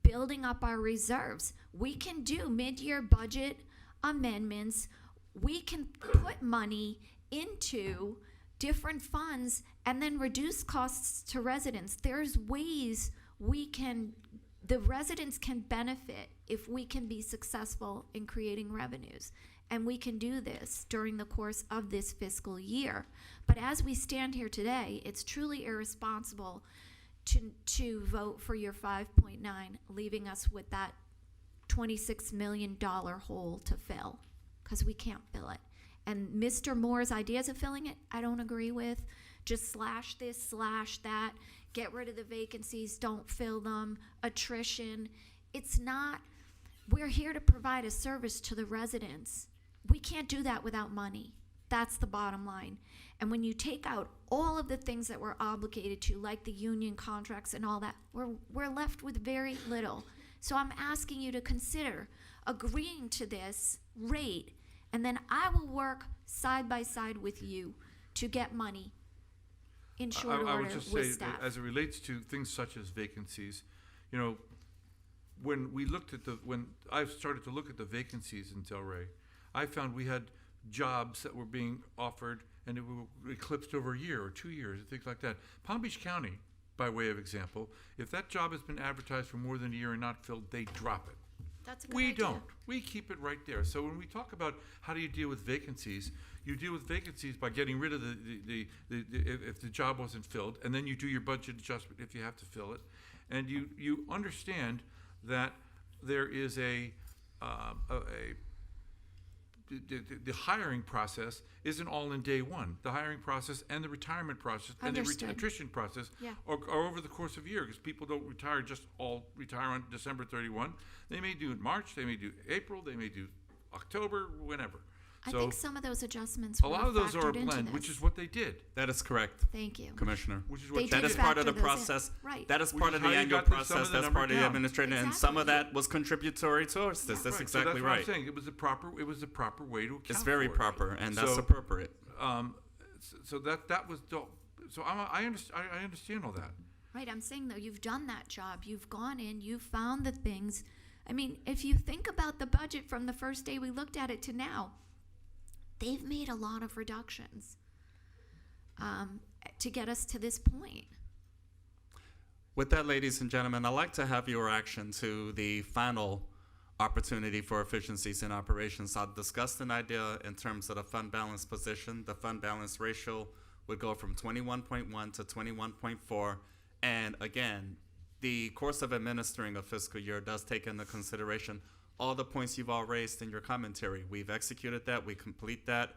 building up our reserves? We can do mid-year budget amendments. We can put money into different funds and then reduce costs to residents. There's ways the residents can benefit if we can be successful in creating revenues. And we can do this during the course of this fiscal year. But as we stand here today, it's truly irresponsible to vote for your 5.9, leaving us with that $26 million hole to fill, because we can't fill it. And Mr. Moore's ideas of filling it, I don't agree with. Just slash this, slash that, get rid of the vacancies, don't fill them, attrition. It's not, we're here to provide a service to the residents. We can't do that without money. That's the bottom line. And when you take out all of the things that we're obligated to, like the union contracts and all that, we're left with very little. So I'm asking you to consider agreeing to this rate, and then I will work side by side with you to get money in short I order would just with say, staff. as it relates to things such as vacancies, you know, when I started to look at the vacancies in Delray, I found we had jobs that were being offered and it were eclipsed over a year or 2 years, and things like that. Palm Beach County, by way of example, if that job has been advertised for more than a year and not filled, they drop it. That's a good We idea. don't. We keep it right there. So when we talk about how do you deal with vacancies, you deal with vacancies by getting rid of if the job wasn't filled, and then you do your budget adjustment if you have to fill it, and you understand that there is the hiring process isn't all in day one. The hiring process and the retirement process and the Understood. attrition process Yeah. are over the course of a year, because people don't retire on December 31. They may do it March, they may do April, they may do October, whenever. I So think some of those adjustments a were lot of those are a factored into blend, which this. is what they did. That is correct, Thank you. Commissioner. Which is They what did That is factor part of the those in. process. Right. That is Which part is of how the you annual got some of process. the That's number part of the down. administrative, and some of that was contributory towards this. That's Right, exactly so that's right. what I'm saying. It was the proper way to account It's very for it. proper, and that's So, appropriate. So that was so I understand all that. Right, I'm saying though, you've done that job. You've gone in, you've found the things. I mean, if you think about the budget from the first day we looked at it to now, they've made a lot of reductions to get us to this point. With that, ladies and gentlemen, I'd like to have your reaction to the final opportunity for efficiencies in operations. I've discussed an idea in terms of the fund balance position. The fund balance ratio would go from 21.1 to 21.4. And again, the course of administering a fiscal year does take into consideration all the points you've all raised in your commentary. We've executed that, we complete that.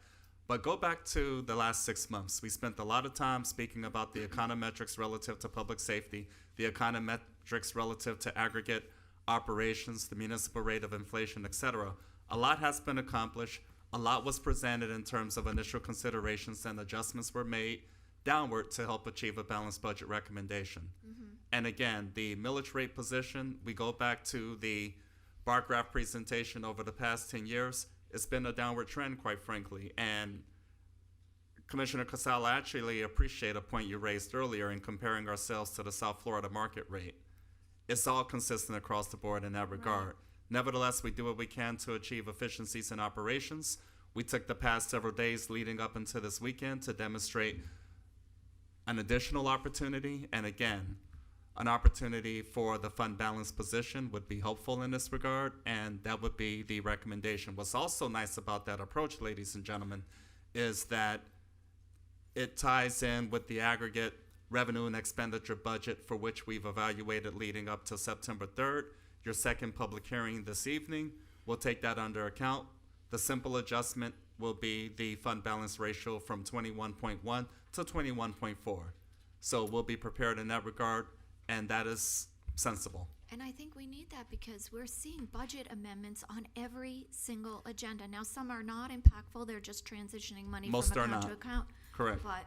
But go back to the last 6 months. We spent a lot of time speaking about the econometrics relative to public safety, the econometrics relative to aggregate operations, the municipal rate of inflation, et cetera. A lot has been accomplished. A lot was presented in terms of initial considerations, and adjustments were made downward to help achieve a balanced budget recommendation. And again, the millage rate position, we go back to the bar graph presentation over the past 10 years. It's been a downward trend, quite frankly. And Commissioner Casal, I actually appreciate a point you raised earlier in comparing ourselves to the South Florida market rate. It's all consistent across the board in that regard. Nevertheless, we do what we can to achieve efficiencies in operations. We took the past several days leading up into this weekend to demonstrate an additional opportunity. And again, an opportunity for the fund balance position would be helpful in this regard, and that would be the recommendation. What's also nice about that approach, ladies and gentlemen, is that it ties in with the aggregate revenue and expenditure budget for which we've evaluated leading up to September 3rd. Your second public hearing this evening will take that under account. The simple adjustment will be the fund balance ratio from 21.1 to 21.4. So we'll be prepared in that regard, and that is sensible. And I think we need that because we're seeing budget amendments on every single agenda. Now, some are not impactful. They're just transitioning money Most from are account to not. account. Correct. But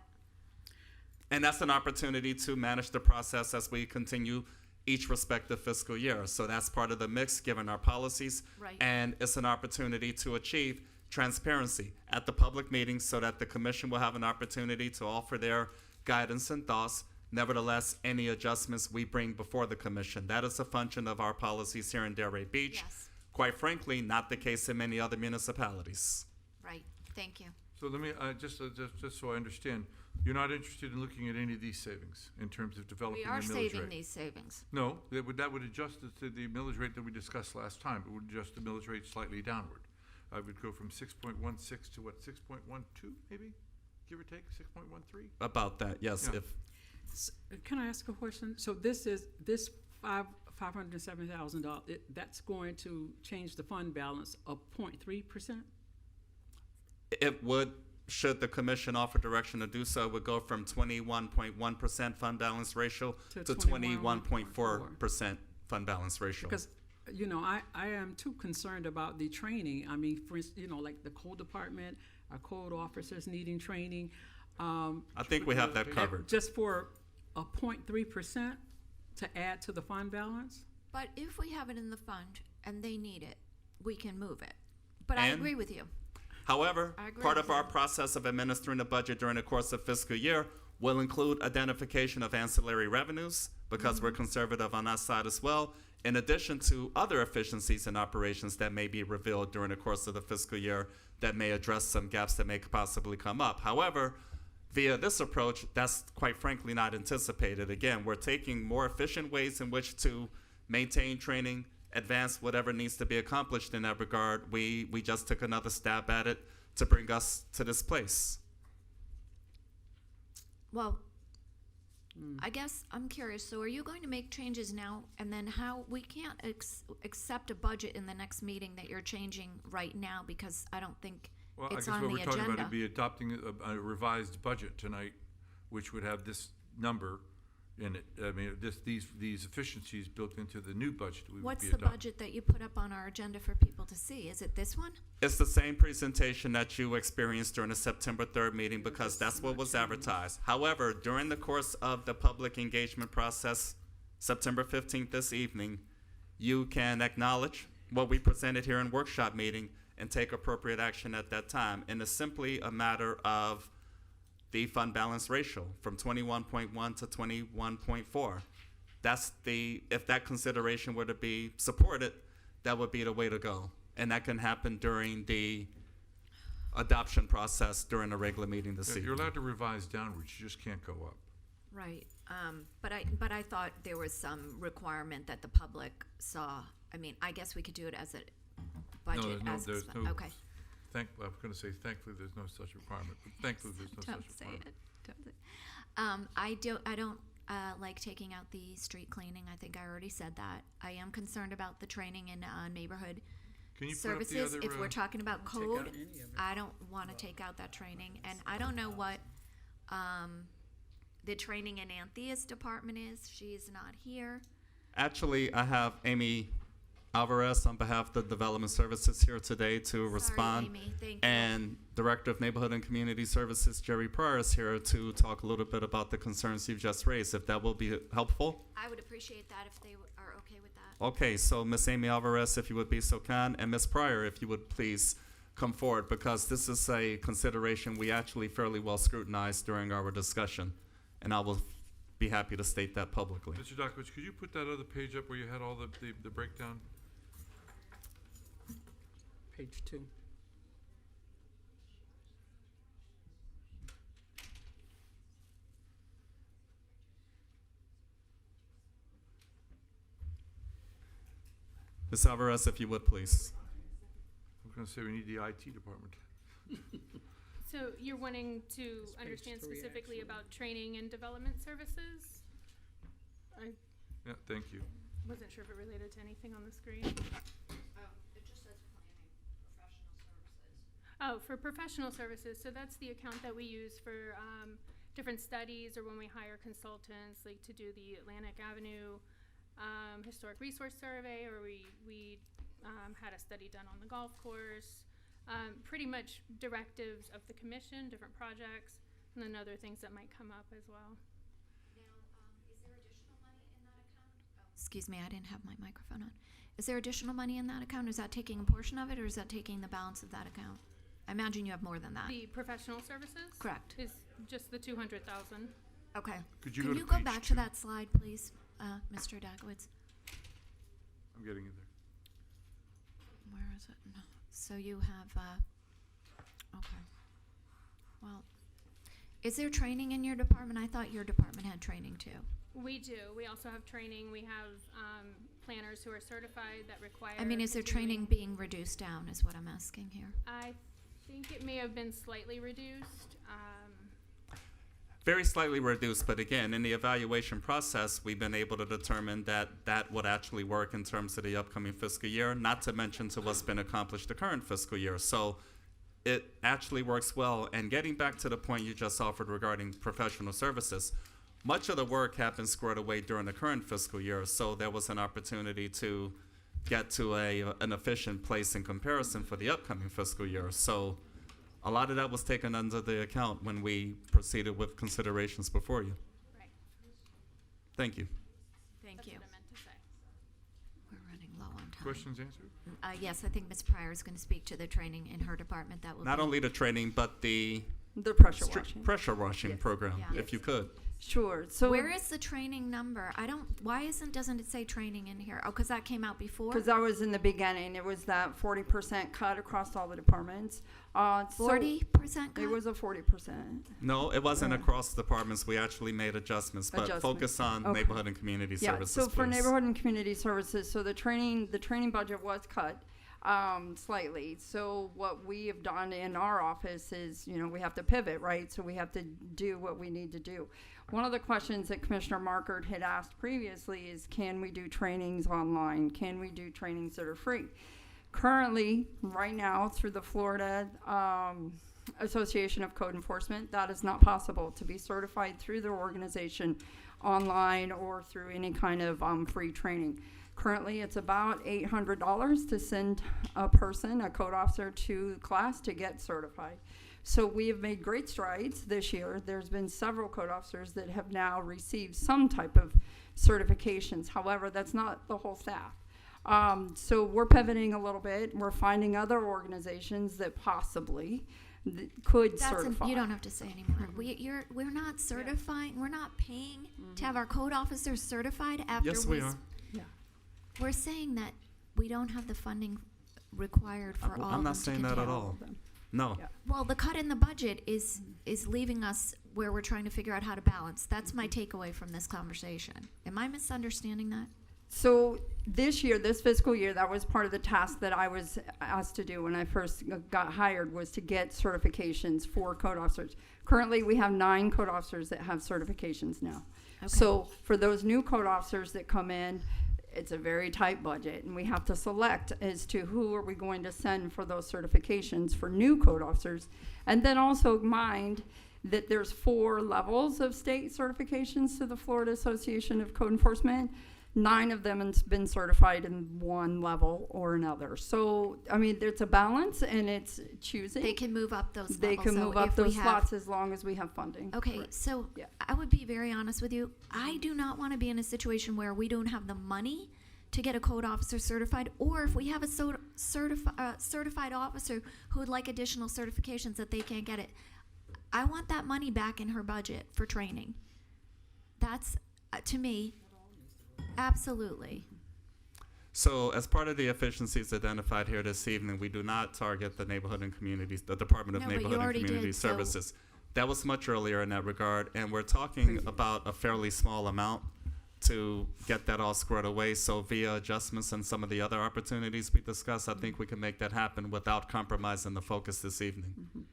And that's an opportunity to manage the process as we continue each respective fiscal year. So that's part of the mix, given our policies. Right. And it's an opportunity to achieve transparency at the public meetings so that the commission will have an opportunity to offer their guidance and thoughts. Nevertheless, any adjustments we bring before the commission, that is a function of our policies here in Delray Beach. Yes. Quite frankly, not the case in many other municipalities. right, thank you. So let me, just so I understand, you're not interested in looking at any of these savings in terms of developing We the are millage rate? saving these savings. No, that would adjust it to the millage rate that we discussed last time. It would adjust the millage rate slightly downward. I would go from 6.16 to what, 6.12 maybe? Give or take, 6.13? About that, yes. Yeah. Can I ask a question? So this $507,000, that's going to change the fund balance of 0.3%? It would, should the commission offer direction to do so, would go from 21.1% fund balance ratio To to 21.4% fund balance ratio. Because, you know, I am too concerned about the training. I mean, for instance, you know, like the code department, our code officers needing training. I think we have that covered. Just for a 0.3% to add to the fund balance? But if we have it in the fund and they need it, we can move it. But I And- agree with you. However, I agree part with of our you. process of administering the budget during the course of fiscal year will include identification of ancillary revenues, because we're conservative on that side as well, in addition to other efficiencies and operations that may be revealed during the course of the fiscal year that may address some gaps that may possibly come up. However, via this approach, that's quite frankly not anticipated. Again, we're taking more efficient ways in which to maintain training, advance whatever needs to be accomplished in that regard. We just took another stab at it to bring us to this place. Well, I guess I'm curious. So are you going to make changes now? And then how, we can't accept a budget in the next meeting that you're changing right now, because I don't think Well, I it's guess on what the we're talking about agenda. would be adopting a revised budget tonight, which would have this number in it. I mean, these efficiencies built into the new budget we would What's be the adopting. budget that you put up on our agenda for people to see? Is it this one? It's the same presentation that you experienced during the September 3rd meeting, because that's what was advertised. However, during the course of the public engagement process, September 15th this evening, you can acknowledge what we presented here in workshop meeting and take appropriate action at that time. And it's simply a matter of the fund balance ratio from 21.1 to 21.4. That's if that consideration were to be supported, that would be the way to go. And that can happen during the adoption process during the regular meeting this Yeah, evening. you're allowed to revise downwards, you just can't go up. Right. But I thought there was some requirement that the public saw. I mean, I guess we could do it as a budget. there's no- Okay. I was gonna say thankfully there's no such requirement, but thankfully there's no such Don't say requirement. it. Don't say it. I don't like taking out the street cleaning. I think I already said that. I am concerned about the training in neighborhood Can you put up the services. other, If we're talking about Take out code, any of it. I don't want to take out that training. And I don't know what the training in Anthea's department is. She's not here. Actually, I have Amy Alvarez on behalf of the Development Services here today to respond. Sorry, Amy. Thank you. And Director of Neighborhood and Community Services, Jerry Pryor, is here to talk a little bit about the concerns you've just raised, if that will be helpful. I would appreciate that if they are okay with that. Okay, so Ms. Amy Alvarez, if you would be so kind, and Ms. Pryor, if you would please come forward, because this is a consideration we actually fairly well scrutinized during our discussion, and I will be happy to state that publicly. Mr. Dokowitz, could you put that other page up where you had all the breakdown? Page 2. Ms. Alvarez, if you would please. I was gonna say we need the IT department. So you're wanting to It's page understand 3, specifically actually. about training and development services? I Yeah, thank you. wasn't sure if it related to anything on the screen. It just says planning, professional services. Oh, for professional services, so that's the account that we use for different studies, or when we hire consultants, like to do the Atlantic Avenue Historic Resource Survey, or we had a study done on the golf course. Pretty much directives of the commission, different projects, and then other things that might come up as well. Now, is there additional money in that account? Excuse me, I didn't have my microphone on. Is there additional money in that account? Is that taking a portion of it, or is that taking the balance of that account? I imagine you have more than that. The professional services? Correct. Is just the 200,000. Okay. Could you Can go to you go page back 2? to that slide, please, Mr. Dakowitz? I'm getting it there. Where is it? No. So you have, okay. Is there training in your department? I thought your department had training too. We do. We also have training. We have planners who are certified that require. I mean, is there continuing- training being reduced down is what I'm asking here. I think it may have been slightly reduced. Very slightly reduced, but again, in the evaluation process, we've been able to determine that that would actually work in terms of the upcoming fiscal year, not to mention to what's been accomplished the current fiscal year. So it actually works well. And getting back to the point you just offered regarding professional services, much of the work had been squared away during the current fiscal year, so there was an opportunity to get to an efficient place in comparison for the upcoming fiscal year. So a lot of that was taken under the account when we proceeded with considerations before you. Right. Thank you. Thank That's you. what I meant to say. We're running low on time. Questions answered? Yes, I think Ms. Pryor is going to speak to the training in her department. That will Not be only the training, but the The pressure stri- washing. pressure washing Yes. program, Yeah. if you could. Sure. So Where is the training number? Doesn't it say training in here? Oh, because that came out before? because that was in the beginning, it was that 40% cut across all the departments. 40% cut? It was a 40%. No, it wasn't Yeah. across departments. We actually made adjustments, but Adjustments. focus on Okay. neighborhood and community Yeah. services, So for please. neighborhood and community services, so the training budget was cut slightly. So what we have done in our office is, we have to pivot, right? So we have to do what we need to do. One of the questions that Commissioner Markert had asked previously is, can we do trainings online? Can we do trainings that are free? Currently, right now, through the Florida Association of Code Enforcement, that is not possible to be certified through their organization online or through any kind of free training. Currently, it's about $800 to send a code officer, to class to get certified. So we have made great strides this year. There's been several code officers that have now received some type of certifications. However, that's not the whole staff. So we're pivoting a little bit. We're finding other organizations that possibly could certify. You don't have to say anymore. We're not certifying, we're not paying to have our code officers certified after Yes, we are. We're saying that we don't have the funding required for all of them to I'm not saying that at continue. all. No. Yeah. Well, the cut in the budget is leaving us where we're trying to figure out how to balance. That's my takeaway from this conversation. Am I misunderstanding that? So this fiscal year, that was part of the task that I was asked to do when I first got hired, was to get certifications for code officers. Currently, we have 9 code officers that have certifications now. Okay. So for those new code officers that come in, it's a very tight budget, and we have to select as to who are we going to send for those certifications for new code officers. And then also mind that there's 4 levels of state certifications to the Florida Association of Code Enforcement. 9 of them have been certified in one level or another. So, I mean, it's a balance, and it's choosing. They can move up those levels. They can so move up if we those have- slots as long as we have funding. Okay, Correct. so Yeah. I would be very honest with you. I do not want to be in a situation where we don't have the money to get a code officer certified, or if we have a certified officer who would like additional certifications that they can't get it. I want that money back in her budget for training. That's, to me, absolutely. So as part of the efficiencies identified here this evening, we do not target the neighborhood and communities, the Department of No, but you Neighborhood and already Community did, so- Services. That was much earlier in that regard, and we're talking about a fairly small amount to get that all squared away. So via adjustments and some of the other opportunities we discussed, I think we can make that happen without compromising the focus this evening.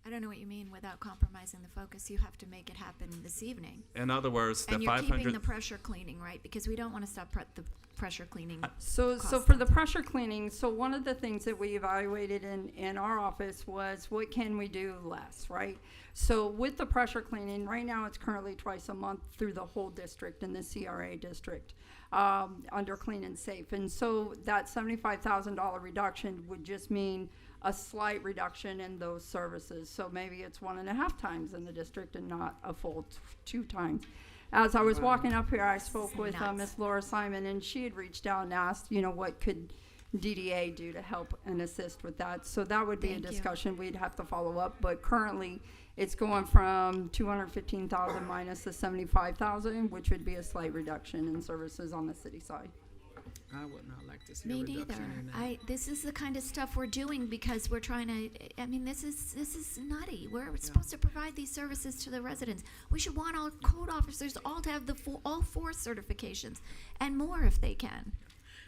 I don't know what you mean without compromising the focus. You have to make it happen this evening. In other words, the And you're keeping 500. the pressure cleaning, right? Because we don't want to stop the pressure cleaning. So cost for the down. pressure cleaning, so one of the things that we evaluated in our office was what can we do less, right? So with the pressure cleaning, right now it's currently twice a month through the whole district in the CRA district, under clean and safe. And so that $75,000 reduction would just mean a slight reduction in those services. So maybe it's 1.5 times in the district and not a full 2 times. As I was walking up here, I spoke with Nuts. Miss Laura Simon, and she had reached out and asked, what could DDA do to help and assist with that. So that would be Thank a you. discussion we'd have to follow up. But currently, it's going from 215,000 minus the 75,000, which would be a slight reduction in services on the city side. I would not like to see a Me reduction neither. in that. This is the kind of stuff we're doing because we're trying to, I mean, this is nutty. We're supposed to provide these services to the residents. We should want all code officers all to have all four certifications and more if they can.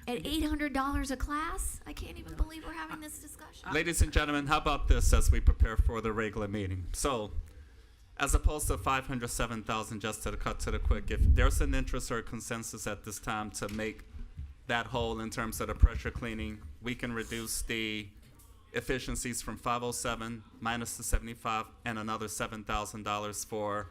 At $800 a class? I can't even believe we're having this discussion. Ladies and gentlemen, how about this as we prepare for the regular meeting? So, as opposed to 507,000 just to the cut to the quick, if there's an interest or a consensus at this time to make that whole in terms of the pressure cleaning, we can reduce the efficiencies from 507 minus the 75 and another $7,000 for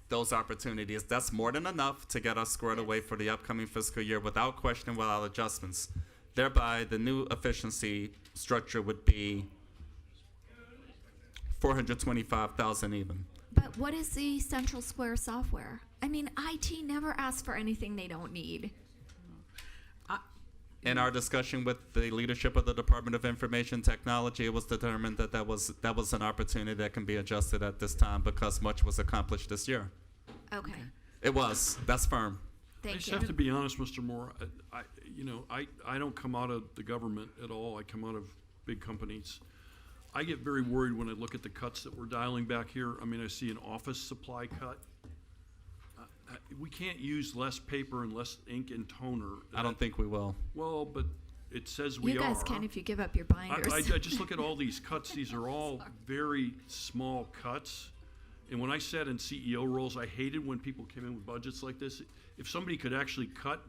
those opportunities. That's more than enough to get us squared away for the upcoming fiscal year without question, without adjustments. Thereby, the new efficiency structure would be 425,000 even. But what is the Central Square software? I mean, IT never asks for anything they don't need. In our discussion with the leadership of the Department of Information Technology, it was determined that that was an opportunity that can be adjusted at this time because much was accomplished this year. Okay, It was. That's firm. I thank just you. have to be honest, Mr. Moore, I don't come out of the government at all. I come out of big companies. I get very worried when I look at the cuts that we're dialing back here. I mean, I see an office supply cut. We can't use less paper and less ink and toner. I don't think we will. Well, but it says we are. You guys can if you give up your binders. I just look at all these cuts. These are all very small cuts. And when I sat in CEO roles, I hated when people came in with budgets like this. If somebody could actually cut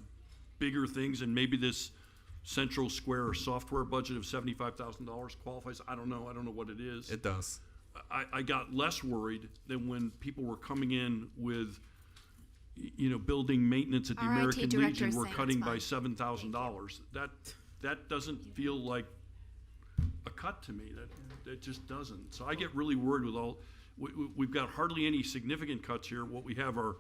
bigger things and maybe this Central Square or software budget of $75,000 qualifies, I don't know what it is. It does. I got less worried than when people were coming in with, building maintenance at the Our IT American director Legion is were saying cutting it's by fine. $7,000. That doesn't feel like a cut to me. That just doesn't. So I get really worried with all. We've got hardly any significant cuts here. What we have are,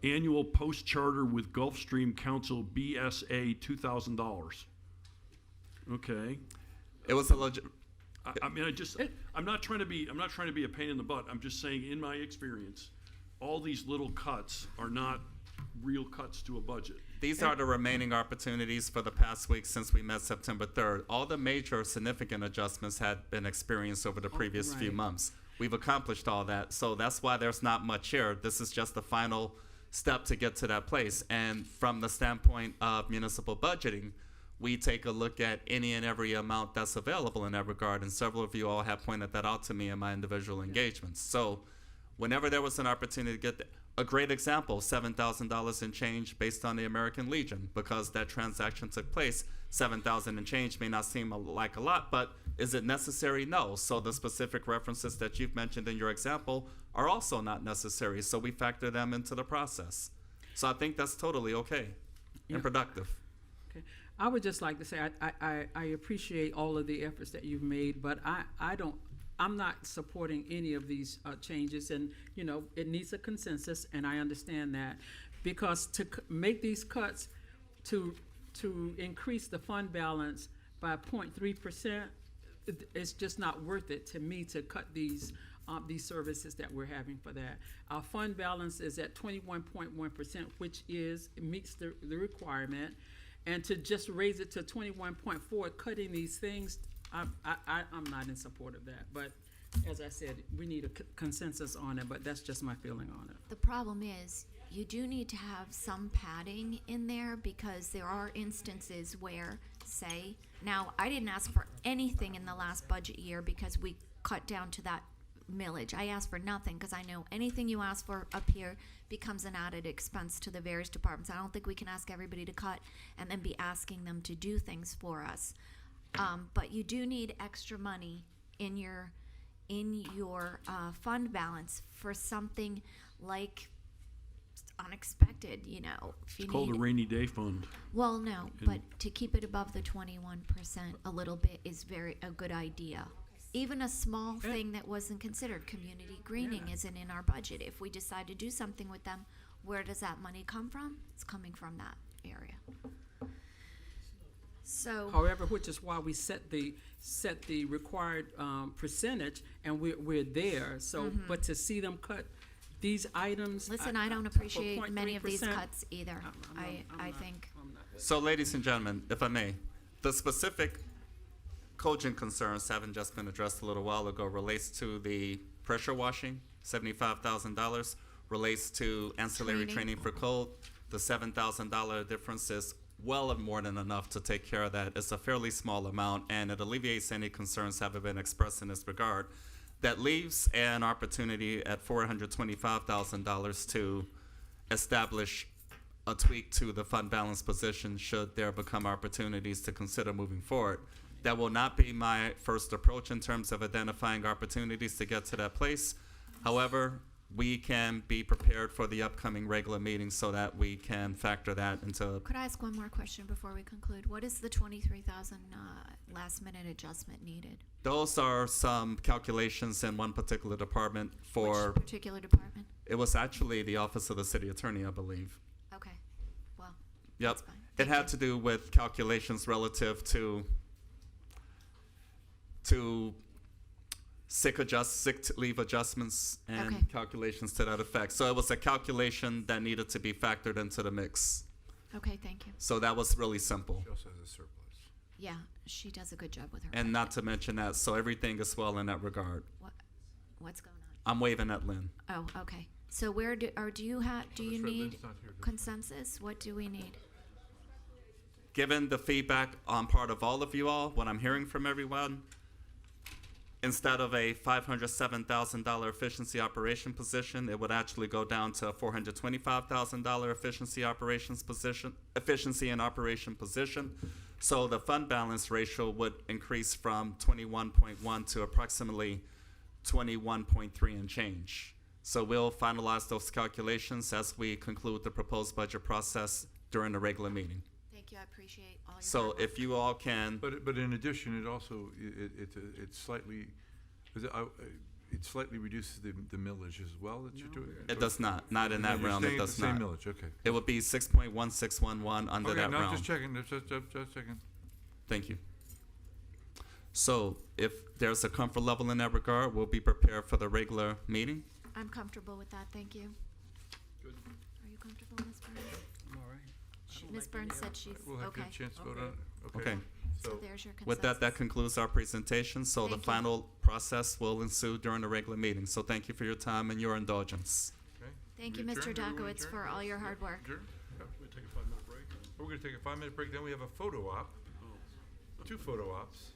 annual post charter with Gulfstream Council BSA $2,000. Okay. It was a legit. I'm not trying to be a pain in the butt. I'm just saying, in my experience, all these little cuts are not real cuts to a budget. These are the remaining opportunities for the past week since we met September 3rd. All the major significant adjustments had been experienced over the previous few right. months. We've accomplished all that, so that's why there's not much here. This is just the final step to get to that place. And from the standpoint of municipal budgeting, we take a look at any and every amount that's available in that regard, and several of you all have pointed that out to me in my individual engagements. So whenever there was an opportunity to get a great example, $7,000 in change based on the American Legion, because that transaction took place. $7,000 in change may not seem like a lot, but is it necessary? No. So the specific references that you've mentioned in your example are also not necessary. So we factor them into the process. So I think that's totally okay and productive. Okay. I would just like to say I appreciate all of the efforts that you've made, but I'm not supporting any of these changes, and it needs a consensus, and I understand that, because to make these cuts to increase the fund balance by 0.3%, it's just not worth it to me to cut these services that we're having for that. Our fund balance is at 21.1%, which meets the requirement, and to just raise it to 21.4, cutting these things, I'm not in support of that. But as I said, we need a consensus on it, but that's just my feeling on it. The problem is, you do need to have some padding in there, because there are instances where, say, now, I didn't ask for anything in the last budget year because we cut down to that millage. I asked for nothing because I know anything you ask for up here becomes an added expense to the various departments. I don't think we can ask everybody to cut and then be asking them to do things for us. But you do need extra money in your fund balance for something like unexpected, if you It's called a rainy day fund. Well, no, but to keep it above the 21% a little bit is a good idea. Even a small thing that wasn't considered, community greening isn't in our budget. If we decide to do something with them, where does that money come from? It's coming from that area. So, However, which is why we set the required percentage, and we're there. So, but to see them cut these items. Listen, I don't for appreciate many of these 0.3%, cuts either. I think. So, ladies and gentlemen, if I may, the specific cogent concerns having just been addressed a little while ago relates to the pressure washing, $75,000, relates to ancillary training for code. The $7,000 difference is well more than enough to take care of that. It's a fairly small amount, and it alleviates any concerns having been expressed in this regard. That leaves an opportunity at $425,000 to establish a tweak to the fund balance position should there become opportunities to consider moving forward. That will not be my first approach in terms of identifying opportunities to get to that place. However, we can be prepared for the upcoming regular meeting so that we can factor that into. Could I ask one more question before we conclude? What is the 23,000 last minute adjustment needed? Those are some calculations in one particular department for. Which particular department? It was actually the Office of the City Attorney, I believe. Okay. Well. Yep. That's fine. It had to do with calculations relative to sick leave adjustments and Okay. calculations to that effect. So it was a calculation that needed to be factored into the mix. Okay. Thank you. So that was really simple. She also has a surplus. Yeah, she does a good job with her. And budget. not to mention that, so everything is well in that regard. What's going on? I'm waving at Lynn. Oh, okay. So where do you That's right, need Lynn's not here. consensus? What do we need? Given the feedback on part of all of you all, what I'm hearing from everyone, instead of a $507,000 efficiency operation position, it would actually go down to a $425,000 efficiency and operation position. So the fund balance ratio would increase from 21.1 to approximately 21.3 and change. So we'll finalize those calculations as we conclude the proposed budget process during the regular meeting. Thank you. I appreciate all your So hard work. if you all can. But in addition, it also, it slightly, it slightly reduces the millage as well that you're doing? It does not in that You're realm, staying it at does the same not. millage, okay. It would be 6.1611 under Okay, that no, realm. just checking, just checking. Thank you. So if there's a comfort level in that regard, we'll be prepared for the regular meeting. I'm comfortable with that. Thank you. Good. Are you comfortable, Ms. Burns? I'm all right. Ms. Burns said she's We'll have okay. a chance to vote on it, Okay. So So, there's your consensus. With that concludes our presentation. So the Thank you. final process will ensue during the regular meeting. So thank you for your time and your indulgence. okay. Thank We you, Mr. adjourn? Everyone Dakowitz, adjourn? for all your hard work. Adjourn? Yeah. We take a 5-minute break? We're gonna take a 5-minute break, then we have a photo op. Oh. 2 photo ops.